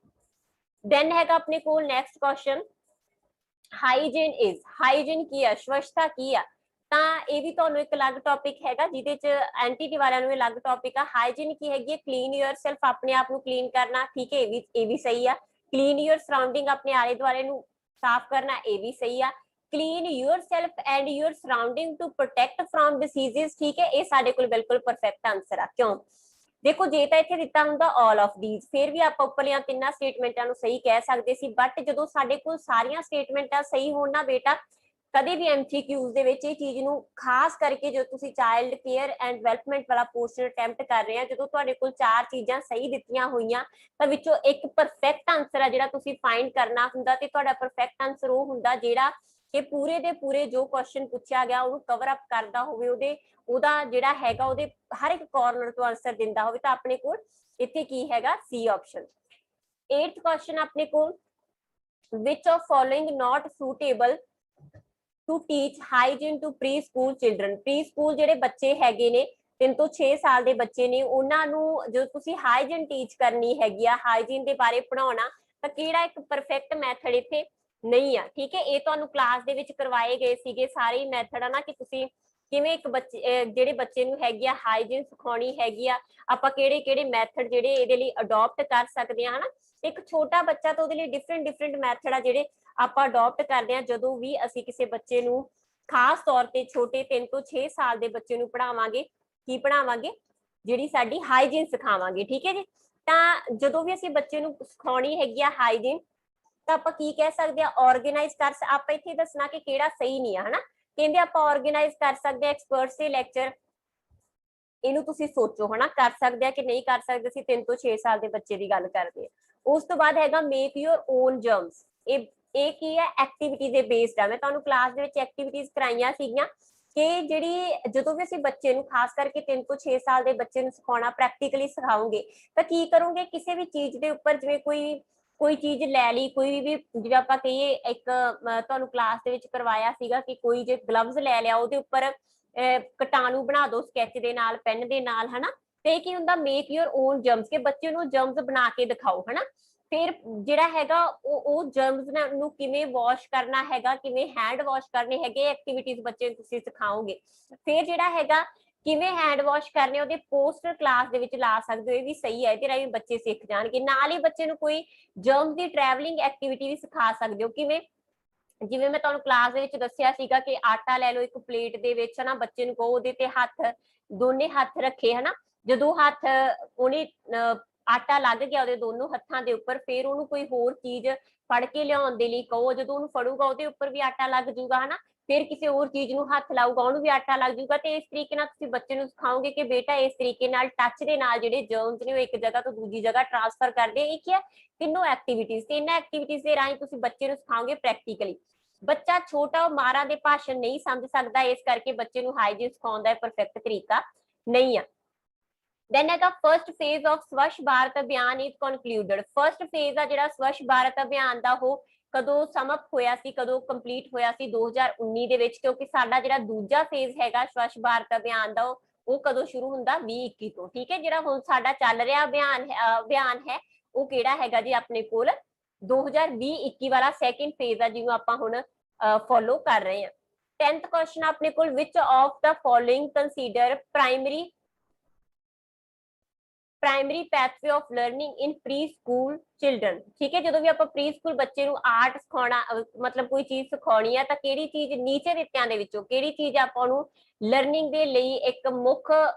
ਦੈਨ ਹੈਗਾ ਆਪਣੇ ਕੋਲ next question, hygiene is, hygiene ਕੀ ਆ, ਸਵੱਛਤਾ ਕੀ ਆ? ਤਾਂ ਇਹ ਵੀ ਤੁਹਾਨੂੰ ਇੱਕ ਅਲੱਗ ਟੌਪਿਕ ਹੈਗਾ ਜਿਹਦੇ ਚ ਐਨਟੀਟੀ ਵਾਲਿਆਂ ਨੂੰ ਅਲੱਗ ਟੌਪਿਕ ਆ। ਹਾਈਜੀਨ ਕੀ ਹੈਗੀ? ਕਲੀਨ ਯੋਰਸੈਲਫ, ਆਪਣੇ ਆਪ ਨੂੰ ਕਲੀਨ ਕਰਨਾ। ਠੀਕ ਹੈ, ਇਹ ਵੀ ਸਹੀ ਆ। ਕਲੀਨ ਯੋਰ ਸਰਾਊਂਡਿੰਗ, ਆਪਣੇ ਆਲੇ ਦੁਆਲੇ ਨੂੰ ਸਾਫ਼ ਕਰਨਾ, ਇਹ ਵੀ ਸਹੀ ਆ। Clean yourself and your surrounding to protect from diseases, ਠੀਕ ਹੈ, ਇਹ ਸਾਡੇ ਕੋਲ ਬਿਲਕੁਲ ਪਰਫੈਕਟ ਆਨਸਰ ਆ। ਕਿਉਂ? ਦੇਖੋ ਜੇ ਤਾਂ ਇੱਥੇ ਦਿੱਤਾ ਹੁੰਦਾ all of these, ਫਿਰ ਵੀ ਆਪਾਂ ਉੱਪਰਲੀਆਂ ਤਿੰਨਾਂ ਸਟੇਟਮੈਂਟਾਂ ਨੂੰ ਸਹੀ ਕਹਿ ਸਕਦੇ ਸੀ, ਬਟ ਜਦੋਂ ਸਾਡੇ ਕੋਲ ਸਾਰੀਆਂ ਸਟੇਟਮੈਂਟਾਂ ਸਹੀ ਹੋਣ ਨਾ ਬੇਟਾ, ਕਦੇ ਵੀ MCQs ਦੇ ਵਿੱਚ ਇਹ ਚੀਜ਼ ਨੂੰ ਖਾਸ ਕਰਕੇ ਜਦੋਂ ਤੁਸੀਂ ਚਾਈਲਡ ਕੇਅਰ ਐਂਡ ਡਿਵੈਲਪਮੈਂਟ ਵਾਲਾ ਪੋਰਸ਼ਨ ਅਟੈਂਪਟ ਕਰ ਰਹੇ ਆ, ਜਦੋਂ ਤੁਹਾਡੇ ਕੋਲ 4 ਚੀਜ਼ਾਂ ਸਹੀ ਦਿੱਤੀਆਂ ਹੋਈਆਂ ਤਾਂ ਵਿੱਚੋਂ ਇੱਕ ਪਰਫੈਕਟ ਆਨਸਰ ਆ ਜਿਹੜਾ ਤੁਸੀਂ ਫਾਈਂਡ ਕਰਨਾ ਹੁੰਦਾ, ਤੇ ਤੁਹਾਡਾ ਪਰਫੈਕਟ ਆਨਸਰ ਉਹ ਹੁੰਦਾ ਜਿਹੜਾ ਕਿ ਪੂਰੇ ਦੇ ਪੂਰੇ ਜੋ ਕੁਐਸਚਨ ਪੁੱਛਿਆ ਗਿਆ ਉਹਨੂੰ ਕਵਰ ਅਪ ਕਰਦਾ ਹੋਵੇ, ਉਹਦਾ ਜਿਹੜਾ ਹੈਗਾ ਉਹਦੇ ਹਰ ਇੱਕ ਕਾਰਨਰ ਤੋਂ ਆਨਸਰ ਦਿੰਦਾ ਹੋਵੇ। ਤਾਂ ਆਪਣੇ ਕੋਲ ਇੱਥੇ ਕੀ ਹੈਗਾ? ਸੀ ਆਪਸ਼ਨ। 8th ਕੁਐਸਚਨ ਆਪਣੇ ਕੋਲ, which of following not suitable to teach hygiene to preschool children? preschool ਜਿਹੜੇ ਬੱਚੇ ਹੈਗੇ ਨੇ 3 ਤੋਂ 6 ਸਾਲ ਦੇ ਬੱਚੇ ਨੇ, ਉਹਨਾਂ ਨੂੰ ਜਦੋਂ ਤੁਸੀਂ ਹਾਈਜੀਨ ਟੀਚ ਕਰਨੀ ਹੈਗੀ ਆ, ਹਾਈਜੀਨ ਦੇ ਬਾਰੇ ਪੜਾਉਣਾ, ਤਾਂ ਕਿਹੜਾ ਇੱਕ ਪਰਫੈਕਟ ਮੈਥਡ ਇੱਥੇ ਨਹੀਂ ਆ। ਠੀਕ ਹੈ, ਇਹ ਤੁਹਾਨੂੰ ਕਲਾਸ ਦੇ ਵਿੱਚ ਕਰਵਾਏ ਗਏ ਸੀਗੇ ਸਾਰੇ ਮੈਥਡ ਆ ਨਾ, ਕਿ ਤੁਸੀਂ ਕਿਵੇਂ ਇੱਕ ਬੱਚੇ ਜਿਹੜੇ ਬੱਚੇ ਨੂੰ ਹੈਗੀ ਆ ਹਾਈਜੀਨ ਸਿਖਾਉਣੀ ਹੈਗੀ ਆ, ਆਪਾਂ ਕਿਹੜੇ ਕਿਹੜੇ ਮੈਥਡ ਜਿਹੜੇ ਇਹਦੇ ਲਈ ਅਡਾਪਟ ਕਰ ਸਕਦੇ ਆ ਹਨਾ। ਇੱਕ ਛੋਟਾ ਬੱਚਾ ਤਾਂ ਉਹਦੇ ਲਈ ਡਿਫਰੈਂਟ ਮੈਥਡ ਆ ਜਿਹੜੇ ਆਪਾਂ ਅਡਾਪਟ ਕਰਦੇ ਆ ਜਦੋਂ ਵੀ ਅਸੀਂ ਕਿਸੇ ਬੱਚੇ ਨੂੰ ਖਾਸ ਤੌਰ ਤੇ ਛੋਟੇ 3 ਤੋਂ 6 ਸਾਲ ਦੇ ਬੱਚੇ ਨੂੰ ਪੜਾਵਾਂਗੇ। ਕੀ ਪੜਾਵਾਂਗੇ? ਜਿਹੜੀ ਸਾਡੀ ਹਾਈਜੀਨ ਸਿਖਾਵਾਂਗੇ। ਠੀਕ ਹੈ ਜੀ, ਤਾਂ ਜਦੋਂ ਵੀ ਅਸੀਂ ਬੱਚੇ ਨੂੰ ਸਿਖਾਉਣੀ ਹੈਗੀ ਆ ਹਾਈਜੀਨ, ਤਾਂ ਆਪਾਂ ਕੀ ਕਹਿ ਸਕਦੇ ਆ? ਆਰਗੇਨਾਈਜ਼ ਕਰ, ਆਪਾਂ ਇੱਥੇ ਦੱਸਣਾ ਕਿ ਕਿਹੜਾ ਸਹੀ ਨਹੀਂ ਆ ਹਨਾ। ਕਹਿੰਦੇ ਆਪਾਂ ਆਰਗੇਨਾਈਜ਼ ਕਰ ਸਕਦੇ ਆ ਐਕਸਪਰਟਸ ਦੇ ਲੈਕਚਰ, ਇਹਨੂੰ ਤੁਸੀਂ ਸੋਚੋ ਹਨਾ, ਕਰ ਸਕਦੇ ਆ ਕਿ ਨਹੀਂ ਕਰ ਸਕਦੇ। ਅਸੀਂ 3 ਤੋਂ 6 ਸਾਲ ਦੇ ਬੱਚੇ ਦੀ ਗੱਲ ਕਰਦੇ ਆ। ਉਸ ਤੋਂ ਬਾਅਦ ਹੈਗਾ ਮੇਕ ਯੂਰ ਓਨ ਜਰਮਸ, ਇਹ ਕੀ ਹੈ? ਐਕਟੀਵਿਟੀ ਦੇ ਬੇਸਡ ਆ। ਮੈਂ ਤੁਹਾਨੂੰ ਕਲਾਸ ਦੇ ਵਿੱਚ ਐਕਟੀਵਿਟੀਜ਼ ਕਰਾਈਆਂ ਸੀਗੀਆਂ ਕਿ ਜਿਹੜੀ ਜਦੋਂ ਵੀ ਅਸੀਂ ਬੱਚੇ ਨੂੰ ਖਾਸ ਕਰਕੇ 3 ਤੋਂ 6 ਸਾਲ ਦੇ ਬੱਚੇ ਨੂੰ ਸਿਖਾਉਣਾ, ਪ੍ਰੈਕਟੀਕਲੀ ਸਿਖਾਉਂਗੇ, ਤਾਂ ਕੀ ਕਰੋਗੇ? ਕਿਸੇ ਵੀ ਚੀਜ਼ ਦੇ ਉੱਪਰ ਜਿਵੇਂ ਕੋਈ ਚੀਜ਼ ਲੈ ਲਈ, ਕੋਈ ਵੀ ਜਿਵੇਂ ਆਪਾਂ ਕਹੀਏ, ਇੱਕ ਤੁਹਾਨੂੰ ਕਲਾਸ ਦੇ ਵਿੱਚ ਕਰਵਾਇਆ ਸੀਗਾ ਕਿ ਕੋਈ ਜੇ ਗਲਵਜ਼ ਲੈ ਲਿਆ, ਉਹਦੇ ਉੱਪਰ ਕੀਟਾਣੂ ਬਣਾ ਦਿਓ ਸਕੈਚ ਦੇ ਨਾਲ, ਪੈਨ ਦੇ ਨਾਲ ਹਨਾ। ਤੇ ਕੀ ਹੁੰਦਾ? ਮੇਕ ਯੂਰ ਓਨ ਜਰਮਸ, ਕਿ ਬੱਚੇ ਨੂੰ ਜਰਮਸ ਬਣਾ ਕੇ ਦਿਖਾਓ ਹਨਾ। ਫਿਰ ਜਿਹੜਾ ਹੈਗਾ ਉਹ ਜਰਮਸ ਨੂੰ ਕਿਵੇਂ ਵਾਸ਼ ਕਰਨਾ ਹੈਗਾ, ਕਿਵੇਂ ਹੈਂਡ ਵਾਸ਼ ਕਰਨੇ ਹੈਗੇ, ਐਕਟੀਵਿਟੀਜ਼ ਬੱਚੇ ਨੂੰ ਤੁਸੀਂ ਸਿਖਾਓਗੇ। ਫਿਰ ਜਿਹੜਾ ਹੈਗਾ ਕਿਵੇਂ ਹੈਂਡ ਵਾਸ਼ ਕਰਨੇ, ਉਹਦੇ ਪੋਸਟਰ ਕਲਾਸ ਦੇ ਵਿੱਚ ਲਾ ਸਕਦੇ ਹੋ, ਇਹ ਵੀ ਸਹੀ ਹੈ, ਇਹਦੇ ਰਾਹੀਂ ਬੱਚੇ ਸਿੱਖ ਜਾਣਗੇ। ਨਾਲ ਹੀ ਬੱਚੇ ਨੂੰ ਕੋਈ ਜਰਮਸ ਦੀ ਟਰੈਵਲਿੰਗ ਐਕਟੀਵਿਟੀ ਵੀ ਸਿਖਾ ਸਕਦੇ ਹੋ। ਕਿਵੇਂ? ਜਿਵੇਂ ਮੈਂ ਤੁਹਾਨੂੰ ਕਲਾਸ ਦੇ ਵਿੱਚ ਦੱਸਿਆ ਸੀਗਾ ਕਿ ਆਟਾ ਲੈ ਲਓ ਇੱਕ ਪਲੇਟ ਦੇ ਵਿੱਚ ਹਨਾ, ਬੱਚੇ ਨੂੰ ਕਹੋ ਉਹਦੇ ਤੇ ਦੋਨੇ ਹੱਥ ਰੱਖੇ ਹਨਾ। ਜਦੋਂ ਹੱਥ ਉਹਨੇ ਆਟਾ ਲੱਗ ਗਿਆ ਉਹਦੇ ਦੋਨੋਂ ਹੱਥਾਂ ਦੇ ਉੱਪਰ, ਫਿਰ ਉਹਨੂੰ ਕੋਈ ਹੋਰ ਚੀਜ਼ ਫੜ ਕੇ ਲਿਆਉਣ ਦੇ ਲਈ ਕਹੋ, ਜਦੋਂ ਉਹਨੂੰ ਫੜੂਗਾ ਉਹਦੇ ਉੱਪਰ ਵੀ ਆਟਾ ਲੱਗ ਜੂਗਾ ਹਨਾ। ਫਿਰ ਕਿਸੇ ਹੋਰ ਚੀਜ਼ ਨੂੰ ਹੱਥ ਲਾਊਗਾ, ਉਹਨੂੰ ਵੀ ਆਟਾ ਲੱਗ ਜੂਗਾ। ਤੇ ਇਸ ਤਰੀਕੇ ਨਾਲ ਤੁਸੀਂ ਬੱਚੇ ਨੂੰ ਸਿਖਾਓਗੇ ਕਿ ਬੇਟਾ ਇਸ ਤਰੀਕੇ ਨਾਲ ਟੱਚ ਦੇ ਨਾਲ ਜਿਹੜੇ ਜਰਮਸ ਨੇ ਉਹ ਇੱਕ ਜਗ੍ਹਾ ਤੋਂ ਦੂਜੀ ਜਗ੍ਹਾ ਟ੍ਰਾਂਸਫਰ ਕਰਦੇ ਆ। ਇਹ ਕੀ ਹੈ? ਤਿੰਨੋਂ ਐਕਟੀਵਿਟੀਜ਼, ਤਿੰਨਾਂ ਐਕਟੀਵਿਟੀਜ਼ ਦੇ ਰਾਹੀਂ ਤੁਸੀਂ ਬੱਚੇ ਨੂੰ ਸਿਖਾਓਗੇ ਪ੍ਰੈਕਟੀਕਲੀ। ਬੱਚਾ ਛੋਟਾ, ਉਹ ਮਾਰਾਂ ਦੇ ਭਾਸ਼ਣ ਨਹੀਂ ਸਮਝ ਸਕਦਾ, ਇਸ ਕਰਕੇ ਬੱਚੇ ਨੂੰ ਹਾਈਜੀਨ ਸਿਖਾਉਣ ਦਾ ਪਰਫੈਕਟ ਤਰੀਕਾ ਨਹੀਂ ਆ। ਦੈਨ ਹੈਗਾ first phase of Swachh Bharat Abhiyan is concluded. First phase ਆ ਜਿਹੜਾ ਸਵੱਛ ਭਾਰਤ ਅਭਿਆਨ ਦਾ, ਉਹ ਕਦੋਂ ਸਮਾਪਤ ਹੋਇਆ ਸੀ, ਕਦੋਂ ਕੰਪਲੀਟ ਹੋਇਆ ਸੀ? 2019 ਦੇ ਵਿੱਚ, ਕਿਉਂਕਿ ਸਾਡਾ ਜਿਹੜਾ ਦੂਜਾ ਫੇਜ਼ ਹੈਗਾ ਸਵੱਛ ਭਾਰਤ ਅਭਿਆਨ ਦਾ, ਉਹ ਕਦੋਂ ਸ਼ੁਰੂ ਹੁੰਦਾ? 2021 ਤੋਂ। ਠੀਕ ਹੈ, ਜਿਹੜਾ ਹੁਣ ਸਾਡਾ ਚੱਲ ਰਿਹਾ ਅਭਿਆਨ ਹੈ ਉਹ ਕਿਹੜਾ ਹੈਗਾ ਜੀ? ਆਪਣੇ ਕੋਲ 2020-21 ਵਾਲਾ ਸੈਕਿੰਡ ਫੇਜ਼ ਆ, ਜਿਹਨੂੰ ਆਪਾਂ ਹੁਣ ਫੋਲੋ ਕਰ ਰਹੇ ਹਾਂ। 10th ਕੁਐਸਚਨ ਆਪਣੇ ਕੋਲ, which of the following consider primary pathway of learning in pre school children. ਠੀਕ ਹੈ, ਜਦੋਂ ਵੀ ਆਪਾਂ ਪ੍ਰੀ ਸਕੂਲ ਬੱਚੇ ਨੂੰ ਆਰਟ ਸਿਖਾਉਣਾ, ਮਤਲਬ ਕੋਈ ਚੀਜ਼ ਸਿਖਾਉਣੀ ਹੈ, ਤਾਂ ਕਿਹੜੀ ਚੀਜ਼ ਨੀਚੇ ਦਿੱਤਿਆਂ ਦੇ ਵਿੱਚੋਂ ਕਿਹੜੀ ਚੀਜ਼ ਆਪਾਂ ਨੂੰ ਲਰਨਿੰਗ ਦੇ ਲਈ ਇੱਕ ਮੁੱਖ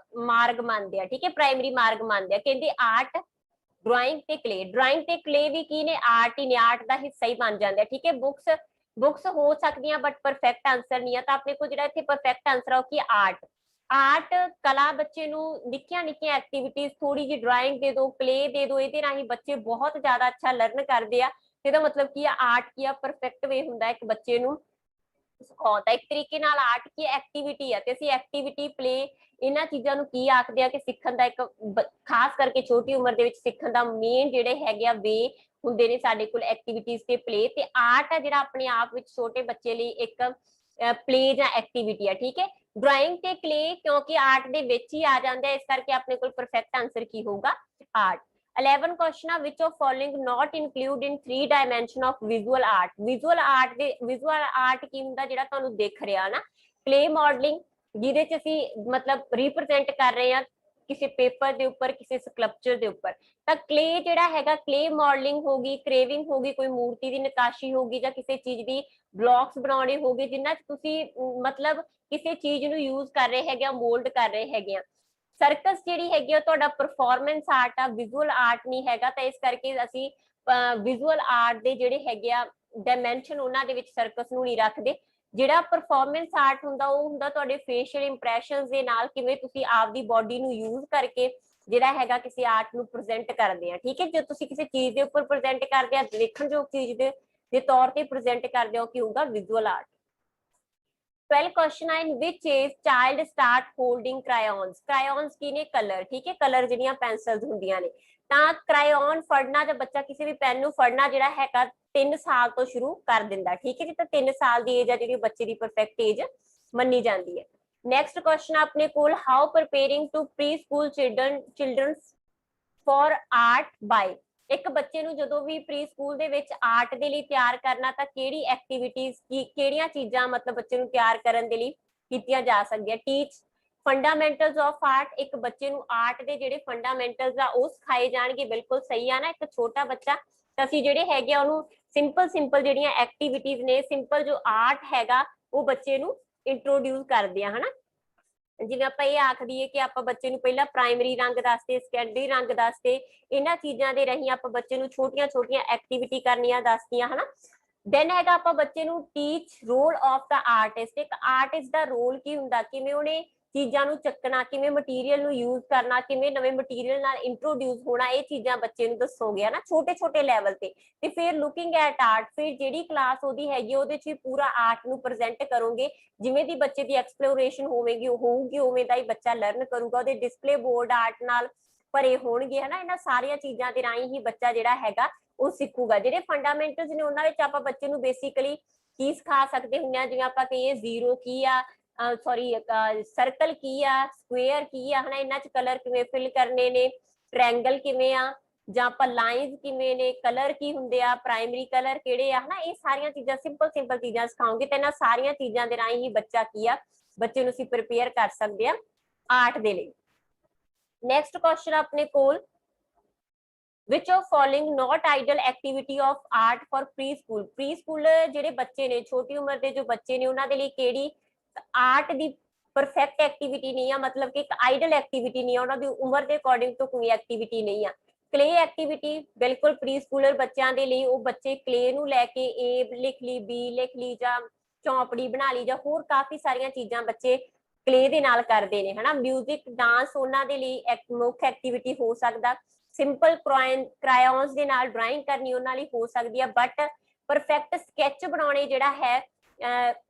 ਮਾਰਗ ਮੰਨਦੇ ਆ? ਠੀਕ ਹੈ, ਪ੍ਰਾਇਮਰੀ ਮਾਰਗ ਮੰਨਦੇ ਆ। ਕਹਿੰਦੇ ਆਰਟ, ਡਰਾਇੰਗ ਤੇ ਕਲੇ। ਡਰਾਇੰਗ ਤੇ ਕਲੇ ਵੀ ਕੀ ਨੇ? ਆਰਟ ਹੀ ਨੇ, ਆਰਟ ਦਾ ਹਿੱਸਾ ਹੀ ਬਣ ਜਾਂਦੇ ਆ। ਠੀਕ ਹੈ, ਬੁੱਕਸ ਹੋ ਸਕਦੀਆਂ ਬਟ ਪਰਫੈਕਟ ਆਨਸਰ ਨਹੀਂ ਆ। ਤਾਂ ਆਪਣੇ ਕੋਲ ਜਿਹੜਾ ਇੱਥੇ ਪਰਫੈਕਟ ਆਨਸਰ ਆ ਉਹ ਕੀ? ਆਰਟ ਕਲਾ। ਬੱਚੇ ਨੂੰ ਨਿੱਕੀਆਂ ਐਕਟੀਵਿਟੀਜ਼, ਥੋੜੀ ਜਿਹੀ ਡਰਾਇੰਗ ਦੇ ਦਿਓ, ਕਲੇ ਦੇ ਦਿਓ, ਇਹਦੇ ਰਾਹੀਂ ਬੱਚੇ ਬਹੁਤ ਜ਼ਿਆਦਾ ਅੱਛਾ ਲਰਨ ਕਰਦੇ ਆ। ਇਹਦਾ ਮਤਲਬ ਕੀ ਆ? ਆਰਟ ਕੀ ਆ? ਪਰਫੈਕਟ ਵੇ ਹੁੰਦਾ ਇੱਕ ਬੱਚੇ ਨੂੰ ਸਿਖਾਉਂਦਾ। ਇੱਕ ਤਰੀਕੇ ਨਾਲ ਆਰਟ ਕੀ ਐਕਟੀਵਿਟੀ ਹੈ, ਤੇ ਅਸੀਂ ਐਕਟੀਵਿਟੀ, ਪਲੇ, ਇਹਨਾਂ ਚੀਜ਼ਾਂ ਨੂੰ ਕੀ ਆਖਦੇ ਆ ਕਿ ਸਿੱਖਣ ਦਾ ਇੱਕ ਖਾਸ ਕਰਕੇ ਛੋਟੀ ਉਮਰ ਦੇ ਵਿੱਚ ਸਿੱਖਣ ਦਾ ਮੇਨ ਜਿਹੜੇ ਹੈਗੇ ਆ ਵੇ ਹੁੰਦੇ ਨੇ ਸਾਡੇ ਕੋਲ ਐਕਟੀਵਿਟੀਜ਼ ਤੇ ਪਲੇ। ਤੇ ਆਰਟ ਹੈ ਜਿਹੜਾ ਆਪਣੇ ਆਪ ਵਿੱਚ ਛੋਟੇ ਬੱਚੇ ਲਈ ਇੱਕ ਪਲੇ ਜਾਂ ਐਕਟੀਵਿਟੀ ਹੈ, ਠੀਕ ਹੈ। ਡਰਾਇੰਗ ਤੇ ਕਲੇ ਕਿਉਂਕਿ ਆਰਟ ਦੇ ਵਿੱਚ ਹੀ ਆ ਜਾਂਦਾ ਹੈ, ਇਸ ਕਰਕੇ ਆਪਣੇ ਕੋਲ ਪਰਫੈਕਟ ਆਂਸਰ ਕੀ ਹੋਊਗਾ, ਆਰਟ। 11 क्वेश्चन है which of following not include in 3 dimension of visual art। visual art ਦੇ visual art ਕੀ ਹੁੰਦਾ, ਜਿਹੜਾ ਤੁਹਾਨੂੰ ਦਿਖ ਰਿਹਾ ਨਾ, clay modeling ਜਿਹਦੇ ਚ ਅਸੀਂ ਮਤਲਬ ਰਿਪਰੈਜ਼ੈਂਟ ਕਰ ਰਹੇ ਹਾਂ ਕਿਸੇ ਪੇਪਰ ਦੇ ਉੱਪਰ, ਕਿਸੇ ਸਕਲਪਚਰ ਦੇ ਉੱਪਰ, ਤਾਂ ਕਲੇ ਜਿਹੜਾ ਹੈਗਾ ਕਲੇ ਮਾਡਲਿੰਗ ਹੋਗੀ, ਕ੍ਰੇਵਿੰਗ ਹੋਗੀ, ਕੋਈ ਮੂਰਤੀ ਦੀ ਨਕਾਸ਼ੀ ਹੋਗੀ ਜਾਂ ਕਿਸੇ ਚੀਜ਼ ਦੀ ਬਲੌਕਸ ਬਣਾਉਣੇ ਹੋਗੇ ਜਿਨ੍ਹਾਂ ਚ ਤੁਸੀਂ ਮਤਲਬ ਕਿਸੇ ਚੀਜ਼ ਨੂੰ ਯੂਜ਼ ਕਰ ਰਹੇ ਹੈਗੇ ਆ, ਮੋਲਡ ਕਰ ਰਹੇ ਹੈਗੇ ਆ। ਸਰਕਸ ਜਿਹੜੀ ਹੈਗੀ ਆ ਤੁਹਾਡਾ ਪਰਫਾਰਮੈਂਸ ਆਰਟ ਆ, ਵਿਜ਼ੂਅਲ ਆਰਟ ਨਹੀਂ ਹੈਗਾ, ਤਾਂ ਇਸ ਕਰਕੇ ਅਸੀਂ ਵਿਜ਼ੂਅਲ ਆਰਟ ਦੇ ਜਿਹੜੇ ਹੈਗੇ ਆ ਡਾਇਮੈਂਸ਼ਨ ਉਹਨਾਂ ਦੇ ਵਿੱਚ ਸਰਕਸ ਨੂੰ ਨਹੀਂ ਰੱਖਦੇ। ਜਿਹੜਾ ਪਰਫਾਰਮੈਂਸ ਆਰਟ ਹੁੰਦਾ ਉਹ ਹੁੰਦਾ ਤੁਹਾਡੇ ਫੇਸ਼ੀਅਲ ਇੰਪ੍ਰੈਸ਼ਨਸ ਦੇ ਨਾਲ ਕਿਵੇਂ ਤੁਸੀਂ ਆਪਦੀ ਬੋਡੀ ਨੂੰ ਯੂਜ਼ ਕਰਕੇ ਜਿਹੜਾ ਹੈਗਾ ਕਿਸੇ ਆਰਟ ਨੂੰ ਪ੍ਰੈਜ਼ੈਂਟ ਕਰਦੇ ਆ, ਠੀਕ ਹੈ। ਜੇ ਤੁਸੀਂ ਕਿਸੇ ਚੀਜ਼ ਦੇ ਉੱਪਰ ਪ੍ਰੈਜ਼ੈਂਟ ਕਰਦੇ ਆ, ਦੇਖਣਯੋਗ ਚੀਜ਼ ਦੇ ਤੌਰ ਤੇ ਪ੍ਰੈਜ਼ੈਂਟ ਕਰਦੇ ਹੋ, ਕੀ ਹੋਊਗਾ, ਵਿਜ਼ੂਅਲ ਆਰਟ। 12 क्वेश्चन है in which age child start holding crayons। crayons की ने कलर, ठीक है, कलर ਜਿਹੜੀਆਂ ਪੈਨਸਲਸ ਹੁੰਦੀਆਂ ਨੇ, ਤਾਂ ਕਰਾਇਨ ਫੜਨਾ ਜਾਂ ਬੱਚਾ ਕਿਸੇ ਵੀ ਪੈਨ ਨੂੰ ਫੜਨਾ ਜਿਹੜਾ ਹੈਗਾ 3 ਸਾਲ ਤੋਂ ਸ਼ੁਰੂ ਕਰ ਦਿੰਦਾ, ਠੀਕ ਹੈ ਜੀ। ਤਾਂ 3 ਸਾਲ ਦੀ ਏਜ ਆ ਜਿਹੜੀ ਬੱਚੇ ਦੀ ਪਰਫੈਕਟ ਏਜ ਮੰਨੀ ਜਾਂਦੀ ਹੈ। ਨੈਕਸਟ ਕੁਐਸਚਨ ਆਪਣੇ ਕੋਲ, how preparing to pre school childrens for art by. ਇੱਕ ਬੱਚੇ ਨੂੰ ਜਦੋਂ ਵੀ ਪ੍ਰੀ ਸਕੂਲ ਦੇ ਵਿੱਚ ਆਰਟ ਦੇ ਲਈ ਤਿਆਰ ਕਰਨਾ, ਤਾਂ ਕਿਹੜੀ ਐਕਟੀਵਿਟੀਜ਼ ਕਿਹੜੀਆਂ ਚੀਜ਼ਾਂ ਮਤਲਬ ਬੱਚੇ ਨੂੰ ਤਿਆਰ ਕਰਨ ਦੇ ਲਈ ਕੀਤੀਆਂ ਜਾ ਸਕਦੀਆਂ। ਟੀਚ ਫੰਡਾਮੈਂਟਲਸ ਆਫ ਆਰਟ, ਇੱਕ ਬੱਚੇ ਨੂੰ ਆਰਟ ਦੇ ਜਿਹੜੇ ਫੰਡਾਮੈਂਟਲਸ ਆ ਉਹ ਸਿਖਾਏ ਜਾਣਗੇ, ਬਿਲਕੁਲ ਸਹੀ ਆ ਨਾ। ਇੱਕ ਛੋਟਾ ਬੱਚਾ, ਤਾਂ ਅਸੀਂ ਜਿਹੜੇ ਹੈਗੇ ਆ ਉਹਨੂੰ ਸਿੰਪਲ ਜਿਹੜੀਆਂ ਐਕਟੀਵਿਟੀਜ਼ ਨੇ, ਸਿੰਪਲ ਜੋ ਆਰਟ ਹੈਗਾ ਉਹ ਬੱਚੇ ਨੂੰ ਇੰਟਰੋਡਿਊਸ ਕਰਦੇ ਆ, ਹਨਾ। ਜਿਵੇਂ ਆਪਾਂ ਇਹ ਆਖ ਦਈਏ ਕਿ ਆਪਾਂ ਬੱਚੇ ਨੂੰ ਪਹਿਲਾਂ ਪ੍ਰਾਇਮਰੀ ਰੰਗ ਦੱਸਦੇ, ਸੈਕੰਡਰੀ ਰੰਗ ਦੱਸਦੇ, ਇਹਨਾਂ ਚੀਜ਼ਾਂ ਦੇ ਰਾਹੀਂ ਆਪਾਂ ਬੱਚੇ ਨੂੰ ਛੋਟੀਆਂ ਐਕਟੀਵਿਟੀ ਕਰਨੀਆਂ ਦੱਸਦੀਆਂ, ਹਨਾ। ਦੈਨ ਹੈਗਾ ਆਪਾਂ ਬੱਚੇ ਨੂੰ teach role of the artist. ਇੱਕ ਆਰਟਿਸਟ ਦਾ ਰੋਲ ਕੀ ਹੁੰਦਾ, ਕਿਵੇਂ ਉਹਨੇ ਚੀਜ਼ਾਂ ਨੂੰ ਚੱਕਣਾ, ਕਿਵੇਂ ਮਟੀਰੀਅਲ ਨੂੰ ਯੂਜ਼ ਕਰਨਾ, ਕਿਵੇਂ ਨਵੇਂ ਮਟੀਰੀਅਲ ਨਾਲ ਇੰਟਰੋਡਿਊਸ ਹੋਣਾ, ਇਹ ਚੀਜ਼ਾਂ ਬੱਚੇ ਨੂੰ ਦੱਸੋਗੇ, ਹਨਾ, ਛੋਟੇ ਲੈਵਲ ਤੇ ਫਿਰ ਲੁਕਿੰਗ ਐਟ ਆਰਟ, ਫਿਰ ਜਿਹੜੀ ਕਲਾਸ ਉਹਦੀ ਹੈਗੀ ਉਹਦੇ ਚ ਪੂਰਾ ਆਰਟ ਨੂੰ ਪ੍ਰੈਜ਼ੈਂਟ ਕਰੋਗੇ। ਜਿਵੇਂ ਦੀ ਬੱਚੇ ਦੀ ਐਕਸਪਲੋਰੇਸ਼ਨ ਹੋਵੇਗੀ ਉਵੇਂ ਦਾ ਹੀ ਬੱਚਾ ਲਰਨ ਕਰੂਗਾ। ਉਹਦੇ ਡਿਸਪਲੇ ਬੋਰਡ ਆਰਟ ਨਾਲ ਭਰੇ ਹੋਣਗੇ, ਹਨਾ। ਇਹਨਾਂ ਸਾਰੀਆਂ ਚੀਜ਼ਾਂ ਦੇ ਰਾਹੀਂ ਹੀ ਬੱਚਾ ਜਿਹੜਾ ਹੈਗਾ ਉਹ ਸਿੱਖੂਗਾ। ਜਿਹੜੇ ਫੰਡਾਮੈਂਟਲਸ ਨੇ ਉਹਨਾਂ ਵਿੱਚ ਆਪਾਂ ਬੱਚੇ ਨੂੰ ਬੇਸਿਕਲੀ ਕੀ ਸਿਖਾ ਸਕਦੇ ਹੁੰਦੇ ਆ, ਜਿਵੇਂ ਆਪਾਂ ਕਹੀਏ ਜ਼ੀਰੋ ਕੀ ਆ, ਸਰਕਲ ਕੀ ਆ, ਸਕੁਏਅਰ ਕੀ ਆ, ਹਨਾ। ਇਹਨਾਂ ਚ ਕਲਰ ਕਿਵੇਂ ਫਿਲ ਕਰਨੇ ਨੇ, ਟ੍ਰਾਇੰਗਲ ਕਿਵੇਂ ਆ, ਜਾਂ ਆਪਾਂ ਲਾਈਨਸ ਕਿਵੇਂ ਨੇ, ਕਲਰ ਕੀ ਹੁੰਦੇ ਆ, ਪ੍ਰਾਇਮਰੀ ਕਲਰ ਕਿਹੜੇ ਆ, ਹਨਾ। ਇਹ ਸਾਰੀਆਂ ਚੀਜ਼ਾਂ ਸਿੰਪਲ ਚੀਜ਼ਾਂ ਸਿਖਾਉਂਗੇ, ਤੇ ਇਹਨਾਂ ਸਾਰੀਆਂ ਚੀਜ਼ਾਂ ਦੇ ਰਾਹੀਂ ਹੀ ਬੱਚਾ ਕੀ ਆ, ਬੱਚੇ ਨੂੰ ਅਸੀਂ ਪ੍ਰਿਪੇਅਰ ਕਰ ਸਕਦੇ ਆ ਆਰਟ ਦੇ ਲਈ। ਨੈਕਸਟ ਕੁਐਸਚਨ ਆਪਣੇ ਕੋਲ, which of following not ideal activity of art for preschool। preschool ਜਿਹੜੇ ਬੱਚੇ ਨੇ, ਛੋਟੀ ਉਮਰ ਦੇ ਜੋ ਬੱਚੇ ਨੇ, ਉਹਨਾਂ ਦੇ ਲਈ ਕਿਹੜੀ ਆਰਟ ਦੀ ਪਰਫੈਕਟ ਐਕਟੀਵਿਟੀ ਨਹੀਂ ਆ, ਮਤਲਬ ਕਿ ਇੱਕ ਆਈਡਲ ਐਕਟੀਵਿਟੀ ਨਹੀਂ ਆ, ਉਹਨਾਂ ਦੀ ਉਮਰ ਦੇ ਅਕੋਰਡਿੰਗ ਤੋਂ ਕੋਈ ਐਕਟੀਵਿਟੀ ਨਹੀਂ ਆ। ਕਲੇ ਐਕਟੀਵਿਟੀ ਬਿਲਕੁਲ ਪ੍ਰੀ ਸਕੂਲਰ ਬੱਚਿਆਂ ਦੇ ਲਈ, ਉਹ ਬੱਚੇ ਕਲੇ ਨੂੰ ਲੈ ਕੇ ਏ ਲਿਖ ਲਈ, ਬੀ ਲਿਖ ਲਈ, ਜਾਂ ਚੌਂਪੜੀ ਬਣਾ ਲਈ, ਜਾਂ ਹੋਰ ਕਾਫੀ ਸਾਰੀਆਂ ਚੀਜ਼ਾਂ ਬੱਚੇ ਕਲੇ ਦੇ ਨਾਲ ਕਰਦੇ ਨੇ, ਹਨਾ। ਮਿਊਜ਼ਿਕ, ਡਾਂਸ ਉਹਨਾਂ ਦੇ ਲਈ ਮੁੱਖ ਐਕਟੀਵਿਟੀ ਹੋ ਸਕਦਾ। ਸਿੰਪਲ ਕਰਾਇਨਸ ਦੇ ਨਾਲ ਡਰਾਇੰਗ ਕਰਨੀ ਉਹਨਾਂ ਲਈ ਹੋ ਸਕਦੀ ਹੈ, ਬਟ ਪਰਫੈਕਟ ਸਕੈਚ ਬਣਾਉਣੇ ਜਿਹੜਾ ਹੈ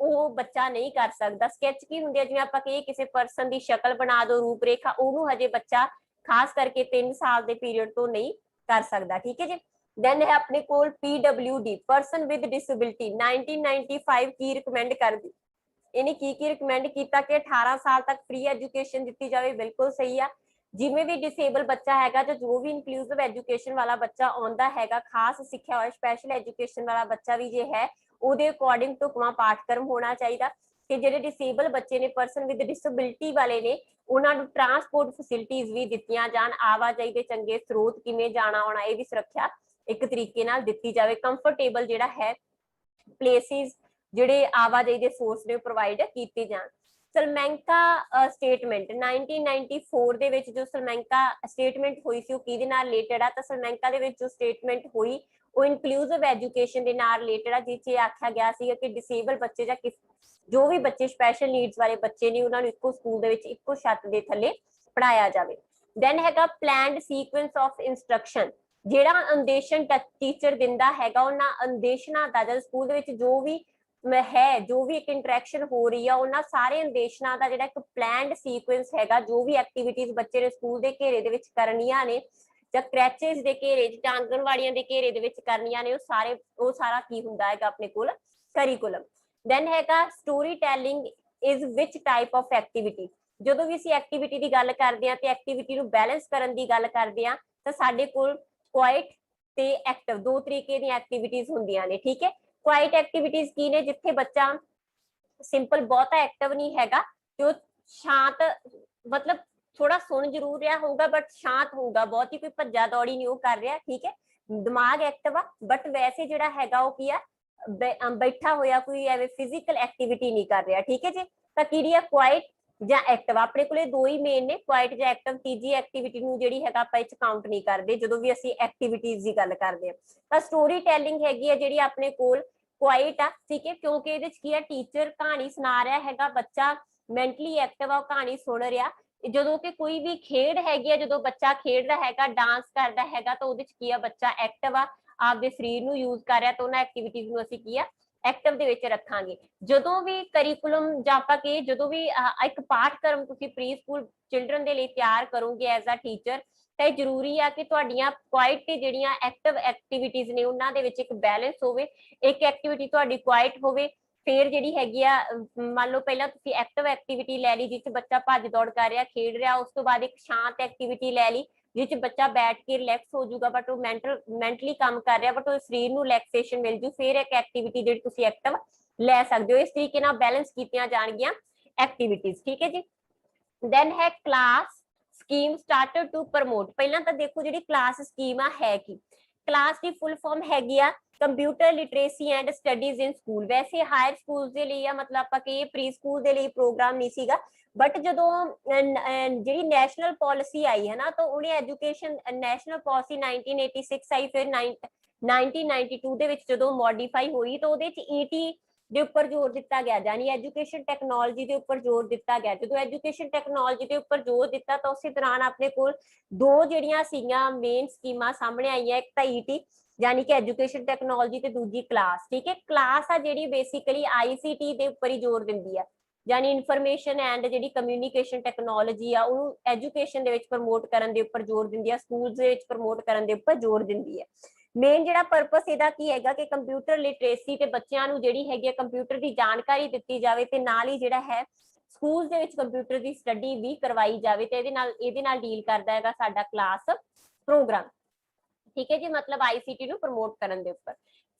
ਉਹ ਬੱਚਾ ਨਹੀਂ ਕਰ ਸਕਦਾ। ਸਕੈਚ ਕੀ ਹੁੰਦੀ ਹੈ, ਜਿਵੇਂ ਆਪਾਂ ਕਹੀਏ ਕਿਸੇ ਪਰਸਨ ਦੀ ਸ਼ਕਲ ਬਣਾ ਦਿਓ, ਰੂਪ ਰੇਖਾ, ਉਹਨੂੰ ਹਜੇ ਬੱਚਾ ਖਾਸ ਕਰਕੇ 3 ਸਾਲ ਦੇ ਪੀਰੀਅਡ ਤੋਂ ਨਹੀਂ ਕਰ ਸਕਦਾ, ਠੀਕ ਹੈ ਜੀ। ਦੈਨ ਹੈ ਆਪਣੇ ਕੋਲ PWD, person with disability. 1995 Ki recommend ਕਰਦੀ, ਇਹਨੇ ਕੀ ਰਿਕਮੈਂਡ ਕੀਤਾ ਕਿ 18 ਸਾਲ ਤੱਕ ਫ੍ਰੀ ਐਜੂਕੇਸ਼ਨ ਦਿੱਤੀ ਜਾਵੇ, ਬਿਲਕੁਲ ਸਹੀ ਆ। ਜਿਵੇਂ ਵੀ ਡਿਸੇਬਲ ਬੱਚਾ ਹੈਗਾ ਜਾਂ ਜੋ ਵੀ ਇਨਕਲੂਸਿਵ ਐਜੂਕੇਸ਼ਨ ਵਾਲਾ ਬੱਚਾ ਆਉਂਦਾ ਹੈਗਾ, ਖਾਸ ਸਿੱਖਿਆ ਹੋਇਆ ਸਪੈਸ਼ਲ ਐਜੂਕੇਸ਼ਨ ਵਾਲਾ ਬੱਚਾ ਵੀ ਜੇ ਹੈ, ਉਹਦੇ ਅਕੋਰਡਿੰਗ ਢੁਕਵਾਂ ਪਾਠਕ੍ਰਮ ਹੋਣਾ ਚਾਹੀਦਾ। ਕਿ ਜਿਹੜੇ ਡਿਸੇਬਲ ਬੱਚੇ ਨੇ, ਪਰਸਨ ਵਿਦ ਡਿਸੇਬਿਲਿਟੀ ਵਾਲੇ ਨੇ, ਉਹਨਾਂ ਨੂੰ ਟਰਾਂਸਪੋਰਟ ਫੈਸਿਲਿਟੀਜ਼ ਵੀ ਦਿੱਤੀਆਂ ਜਾਣ, ਆਵਾਜਾਈ ਦੇ ਚੰਗੇ ਸਰੋਤ, ਕਿਵੇਂ ਜਾਣਾ ਆਉਣਾ, ਇਹ ਵੀ ਸੁਰੱਖਿਆ ਇੱਕ ਤਰੀਕੇ ਨਾਲ ਦਿੱਤੀ ਜਾਵੇ। ਕੰਫਰਟੇਬਲ ਜਿਹੜਾ ਹੈ ਪਲੇਸਿਸ, ਜਿਹੜੇ ਆਵਾਜਾਈ ਦੇ ਸੋਰਸ ਨੇ ਪ੍ਰੋਵਾਈਡ ਕੀਤੇ ਜਾਣ। ਸਲਮੈਂਕਾ ਸਟੇਟਮੈਂਟ 1994 ਦੇ ਵਿੱਚ ਜੋ ਸਲਮੈਂਕਾ ਸਟੇਟਮੈਂਟ ਹੋਈ ਸੀ ਉਹ ਕਿਹਦੇ ਨਾਲ ਰਿਲੇਟਡ ਆ, ਤਾਂ ਸਲਮੈਂਕਾ ਦੇ ਵਿੱਚ ਜੋ ਸਟੇਟਮੈਂਟ ਹੋਈ ਉਹ ਇਨਕਲੂਸਿਵ ਐਜੂਕੇਸ਼ਨ ਦੇ ਨਾਲ ਰਿਲੇਟਡ ਆ, ਜਿਸ 'ਚ ਆਖਿਆ ਗਿਆ ਸੀ ਕਿ ਡਿਸੇਬਲ ਬੱਚੇ ਜਾਂ ਜੋ ਵੀ ਬੱਚੇ ਸਪੈਸ਼ਲ ਨੀਡਸ ਵਾਲੇ ਬੱਚੇ ਨੇ, ਉਹਨਾਂ ਨੂੰ ਇੱਕੋ ਸਕੂਲ ਦੇ ਵਿੱਚ ਇੱਕੋ ਛੱਤ ਦੇ ਥੱਲੇ ਪੜਾਇਆ ਜਾਵੇ। ਦੈਨ ਹੈਗਾ ਪਲੈਨਡ ਸੀਕੁਐਂਸ ਆਫ ਇੰਸਟਰਕਸ਼ਨ, ਜਿਹੜਾ ਅੰਦੇਸ਼ਨ ਟੀਚਰ ਦਿੰਦਾ ਹੈਗਾ, ਉਹਨਾਂ ਅੰਦੇਸ਼ਨਾਂ ਦਾ, ਜਦ ਸਕੂਲ ਦੇ ਵਿੱਚ ਜੋ ਵੀ है, जो भी एक इंटरैक्शन हो रही है, उन्हां सारे निर्देशनां दा जिहड़ा एक प्लानड सीक्वेंस हैगा, जो भी एक्टिविटीज बच्चे ने स्कूल के घेरे दे विच करनियां ने ਜਾਂ ਕ੍ਰੈਚੇਸ ਦੇ ਘੇਰੇ ਜਾਂ ਆਂਗਣਵਾੜੀਆਂ ਦੇ ਘੇਰੇ ਦੇ ਵਿੱਚ ਕਰਨੀਆਂ ਨੇ, ਉਹ ਸਾਰਾ ਕੀ ਹੁੰਦਾ ਹੈਗਾ ਆਪਣੇ ਕੋਲ ਕਰਿਕੂਲਮ। ਦੈਨ ਹੈਗਾ story telling is which type of activity. ਜਦੋਂ ਵੀ ਅਸੀਂ ਐਕਟੀਵਿਟੀ ਦੀ ਗੱਲ ਕਰਦੇ ਹਾਂ ਤੇ ਐਕਟੀਵਿਟੀ ਨੂੰ ਬੈਲੈਂਸ ਕਰਨ ਦੀ ਗੱਲ ਕਰਦੇ ਹਾਂ ਤਾਂ ਸਾਡੇ ਕੋਲ ਕੁਆਇਟ ਤੇ ਐਕਟਿਵ ਦੋ ਤਰੀਕੇ ਦੀਆਂ ਐਕਟੀਵਿਟੀਜ਼ ਹੁੰਦੀਆਂ ਨੇ, ਠੀਕ ਹੈ। ਕੁਆਇਟ ਐਕਟੀਵਿਟੀਜ਼ ਕੀ ਨੇ, ਜਿੱਥੇ ਬੱਚਾ ਸਿੰਪਲ ਬਹੁਤਾ ਐਕਟਿਵ ਨਹੀਂ ਹੈਗਾ ਤੇ ਉਹ ਸ਼ਾਂਤ, ਮਤਲਬ थोड़ा सुन जरूर रहा होगा बट शांत होगा, बहुत ही कोई भज्जा दौड़ी नहीं वो कर रहा, ठीक है। दिमाग एक्टिव आ बट वैसे जिहड़ा हैगा वो की आ बैठा होया कोई एवं फिजिकल एक्टिविटी नहीं कर रहा, ठीक है जी। तां किहड़ी आ क्वाइट ਜਾਂ एक्टिव, अपने कोले दो ही मेन ने, क्वाइट ਜਾਂ एक्टिव। तीजी एक्टिविटी ਨੂੰ ਜਿਹੜੀ ਹੈਗਾ ਆਪਾਂ ਇਹ ਕਾਊਂਟ ਨਹੀਂ ਕਰਦੇ ਜਦੋਂ ਵੀ ਅਸੀਂ ਐਕਟੀਵਿਟੀਜ਼ ਦੀ ਗੱਲ ਕਰਦੇ ਹਾਂ। ਤਾਂ ਸਟੋਰੀ ਟੈਲਿੰਗ ਹੈਗੀ ਆ ਜਿਹੜੀ ਆਪਣੇ ਕੋਲ क्वाइट आ, ठीक है, क्योंकि ਇਹਦੇ ਚ ਕੀ ਆ टीचर कहानी सुना रहा हैगा, बच्चा मैंटली एक्टिव आ, कहानी सुन रहा। ਜਦੋਂ ਕਿ ਕੋਈ ਵੀ ਖੇਡ ਹੈਗੀ ਆ, ਜਦੋਂ ਬੱਚਾ ਖੇਡਦਾ ਹੈਗਾ, ਡਾਂਸ ਕਰਦਾ ਹੈਗਾ ਤਾਂ ਉਹਦੇ ਚ ਕੀ ਆ ਬੱਚਾ ਐਕਟਿਵ ਆ, ਆਪਦੇ ਸਰੀਰ ਨੂੰ ਯੂਜ਼ ਕਰ ਰਿਹਾ, ਤਾਂ ਉਹਨਾਂ ਐਕਟੀਵਿਟੀਜ਼ ਨੂੰ ਅਸੀਂ ਕੀ ਆ ਐਕਟਿਵ ਦੇ ਵਿੱਚ ਰੱਖਾਂਗੇ। ਜਦੋਂ ਵੀ ਕਰਿਕੂਲਮ ਜਾਂ ਆਪਾਂ ਕਿ ਜਦੋਂ ਵੀ ਇੱਕ ਪਾਠਕ੍ਰਮ ਤੁਸੀਂ ਪ੍ਰੀ ਸਕੂਲ ਚਿਲਡਰਨ ਦੇ ਲਈ ਤਿਆਰ ਕਰੋਗੇ ਐਜ਼ ਅ ਟੀਚਰ, ਤਾਂ ਇਹ ਜ਼ਰੂਰੀ ਆ ਕਿ ਤੁਹਾਡੀਆਂ ਕੁਆਇਟ ਤੇ ਜਿਹੜੀਆਂ ਐਕਟਿਵ ਐਕਟੀਵਿਟੀਜ਼ ਨੇ ਉਹਨਾਂ ਦੇ ਵਿੱਚ ਇੱਕ ਬੈਲੈਂਸ ਹੋਵੇ। ਇੱਕ ਐਕਟੀਵਿਟੀ ਤੁਹਾਡੀ ਕੁਆਇਟ ਹੋਵੇ, फिर जिहड़ी हैगी आ मान लो पहला तुसीं एक्टिव एक्टिविटी लै ली जिस बच्चा भज दौड़ कर रहा खेड रहा, उस तो बाद एक शांत एक्टिविटी लै ली जिस बच्चा बैठ के रिलैक्स हो जाऊगा बट वो मैंटली काम कर रहा बट वो शरीर नूं रिलैक्सेशन मिल जू। फिर एक एक्टिविटी जिहड़ी तुसीं एक्टिव लै सकदे हो। इस तरीके नाल बैलेंस कीतियां जाणगियां एक्टिविटीज, ठीक है जी। दैन है class scheme started to promote. पहला तो देखो जिहड़ी क्लास स्कीम है कि क्लास की फुल फॉर्म हैगी आ computer literacy and studies in school. वैसे हायर स्कूल के लिए मतलब आपां कि प्री स्कूल के लिए प्रोग्राम नहीं सीगा, बट जदों जिहड़ी नैशनल पॉलिसी आई है ना, तो उन्हें एजुकेशन नैशनल पॉलिसी 1986 आई, फिर 1992 ਦੇ ਵਿੱਚ ਜਦੋਂ ਮੋਡੀਫਾਈ ਹੋਈ ਤਾਂ ਉਹਦੇ ਵਿੱਚ ईटी ਦੇ ਉੱਪਰ ਜ਼ੋਰ ਦਿੱਤਾ ਗਿਆ, ਯਾਨੀ ਐਜੂਕੇਸ਼ਨ ਟੈਕਨੋਲੋਜੀ ਦੇ ਉੱਪਰ ਜ਼ੋਰ ਦਿੱਤਾ ਗਿਆ। ਜਦੋਂ ਐਜੂਕੇਸ਼ਨ ਟੈਕਨੋਲੋਜੀ ਦੇ ਉੱਪਰ ਜ਼ੋਰ ਦਿੱਤਾ ਤਾਂ ਉਸੇ ਦੌਰਾਨ ਆਪਣੇ ਕੋਲ ਦੋ ਜਿਹੜੀਆਂ ਸੀਗੀਆਂ ਮੇਨ ਸਕੀਮਾਂ ਸਾਹਮਣੇ ਆਈਆਂ, ਇੱਕ ਤਾਂ ईटी यानी कि एजुकेशन टैक्नोलॉजी ते दूजी क्लास, ठीक है। क्लास आ जिहड़ी बेसिकली आईसीटी दे उपर ही जोर दिंदी है, यानी इनफॉर्मेशन एंड जिहड़ी कम्युनिकेशन टैक्नोलॉजी आ उहनूं एजुकेशन दे विच प्रमोट करन दे उपर जोर दिंदी है, स्कूल्स दे विच प्रमोट करन दे उपर जोर दिंदी है। मेन जिहड़ा पर्पस इहदा की हैगा कि कंप्यूटर लिटरेसी ते बच्चिआं नूं जिहड़ी हैगी कंप्यूटर दी जानकारी दित्ती जावे ते नाल ही जिहड़ा है स्कूल्स दे विच कंप्यूटर दी स्टडी भी करवाई जावे ते इहदे नाल डील करदा हैगा साडा क्लास प्रोग्राम, ठीक है जी। मतलब आईसीटी ਨੂੰ ਪ੍ਰਮੋਟ ਕਰਨ ਦੇ ਉੱਪਰ।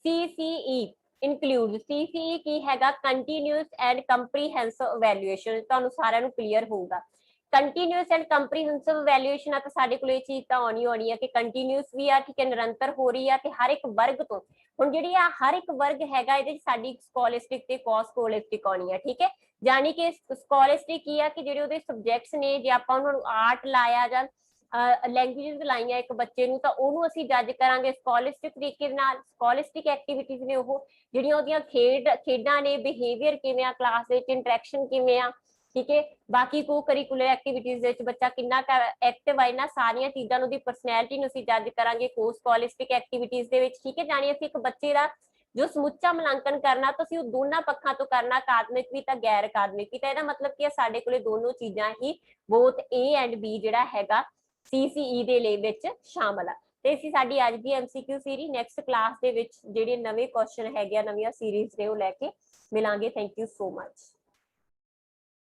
CCE ਇਨਕਲੂਡ, CCE ਕੀ ਹੈਗਾ ਕੰਟੀਨਿਊਸ ਐਂਡ ਕੰਪਰੀਹੈਂਸਿਵ ਇਵੈਲੂਏਸ਼ਨ। ਤੁਹਾਨੂੰ ਸਾਰਿਆਂ ਨੂੰ ਕਲੀਅਰ ਹੋਊਗਾ ਕੰਟੀਨਿਊਸ ਐਂਡ ਕੰਪਰੀਹੈਂਸਿਵ ਇਵੈਲੂਏਸ਼ਨ ਆ ਤਾਂ ਸਾਡੇ ਕੋਲ ਇਹ ਚੀਜ਼ ਤਾਂ ਆਉਣੀ ਆ ਕਿ ਕੰਟੀਨਿਊਸ ਵੀ ਆ, ਠੀਕ ਹੈ, ਨਿਰੰਤਰ ਹੋ ਰਹੀ ਆ ਤੇ ਹਰ ਇੱਕ ਵਰਗ ਤੋਂ। ਹੁਣ ਜਿਹੜੀ ਆ ਹਰ ਇੱਕ ਵਰਗ ਹੈਗਾ ਇਹਦੇ ਵਿੱਚ ਸਾਡੀ ਸਕੋਲਿਸਟਿਕ ਤੇ ਕੋਸਕੋਲਿਸਟਿਕ ਆਉਣੀ ਆ, ਠੀਕ ਹੈ। ਯਾਨੀ ਕਿ ਸਕੋਲਿਸਟਿਕ ਕੀ ਆ ਕਿ ਜਿਹੜੇ ਉਹਦੇ ਸਬਜੈਕਟਸ ਨੇ, ਜੇ ਆਪਾਂ ਉਹਨਾਂ ਨੂੰ ਆਰਟ ਲਾਇਆ ਜਾਂ लैंग्वेज लाइया एक बच्चे नूं तां ओहनूं असीं जज करांगे स्कॉलिस्टिक तरीके नाल। स्कॉलिस्टिक एक्टिविटीज ने ओह जिहड़ियां ओहदियां खेडां ने, बिहेवियर किवें आ क्लास दे विच, इंटरैक्शन किवें आ, ठीक है। बाकी को करिकुलर एक्टिविटीज दे विच बच्चा किन्ना एक्टिव आ, इन्हां सारियां चीज़ां नूं दी परसनैलिटी नूं असीं जज करांगे को स्कॉलिस्टिक एक्टिविटीज दे विच, ठीक है। जानी असीं एक बच्चे दा जो समुचा मुलांकन करना तो असीं दोनों पक्षां तो करना, अकादमिक भी तां गैर अकादमिक भी। तां इहदा मतलब कि साडे कोले दोनों चीज़ां ही बोथ ए एंड बी जिहड़ा हैगा CCE ਦੇ ਲਈ ਵਿੱਚ ਸ਼ਾਮਲ ਆ। ਤੇ ਅਸੀਂ ਸਾਡੀ ਅੱਜ ਦੀ MCQ ਸੀਰੀਜ਼ ਨੈਕਸਟ ਕਲਾਸ ਦੇ ਵਿੱਚ ਜਿਹੜੇ ਨਵੇਂ ਕੁਐਸਚਨ ਹੈਗੇ ਆ, ਨਵੀਆਂ ਸੀਰੀਜ਼ ਨੇ ਉਹ ਲੈ ਕੇ ਮਿਲਾਂਗੇ। Thank you so much.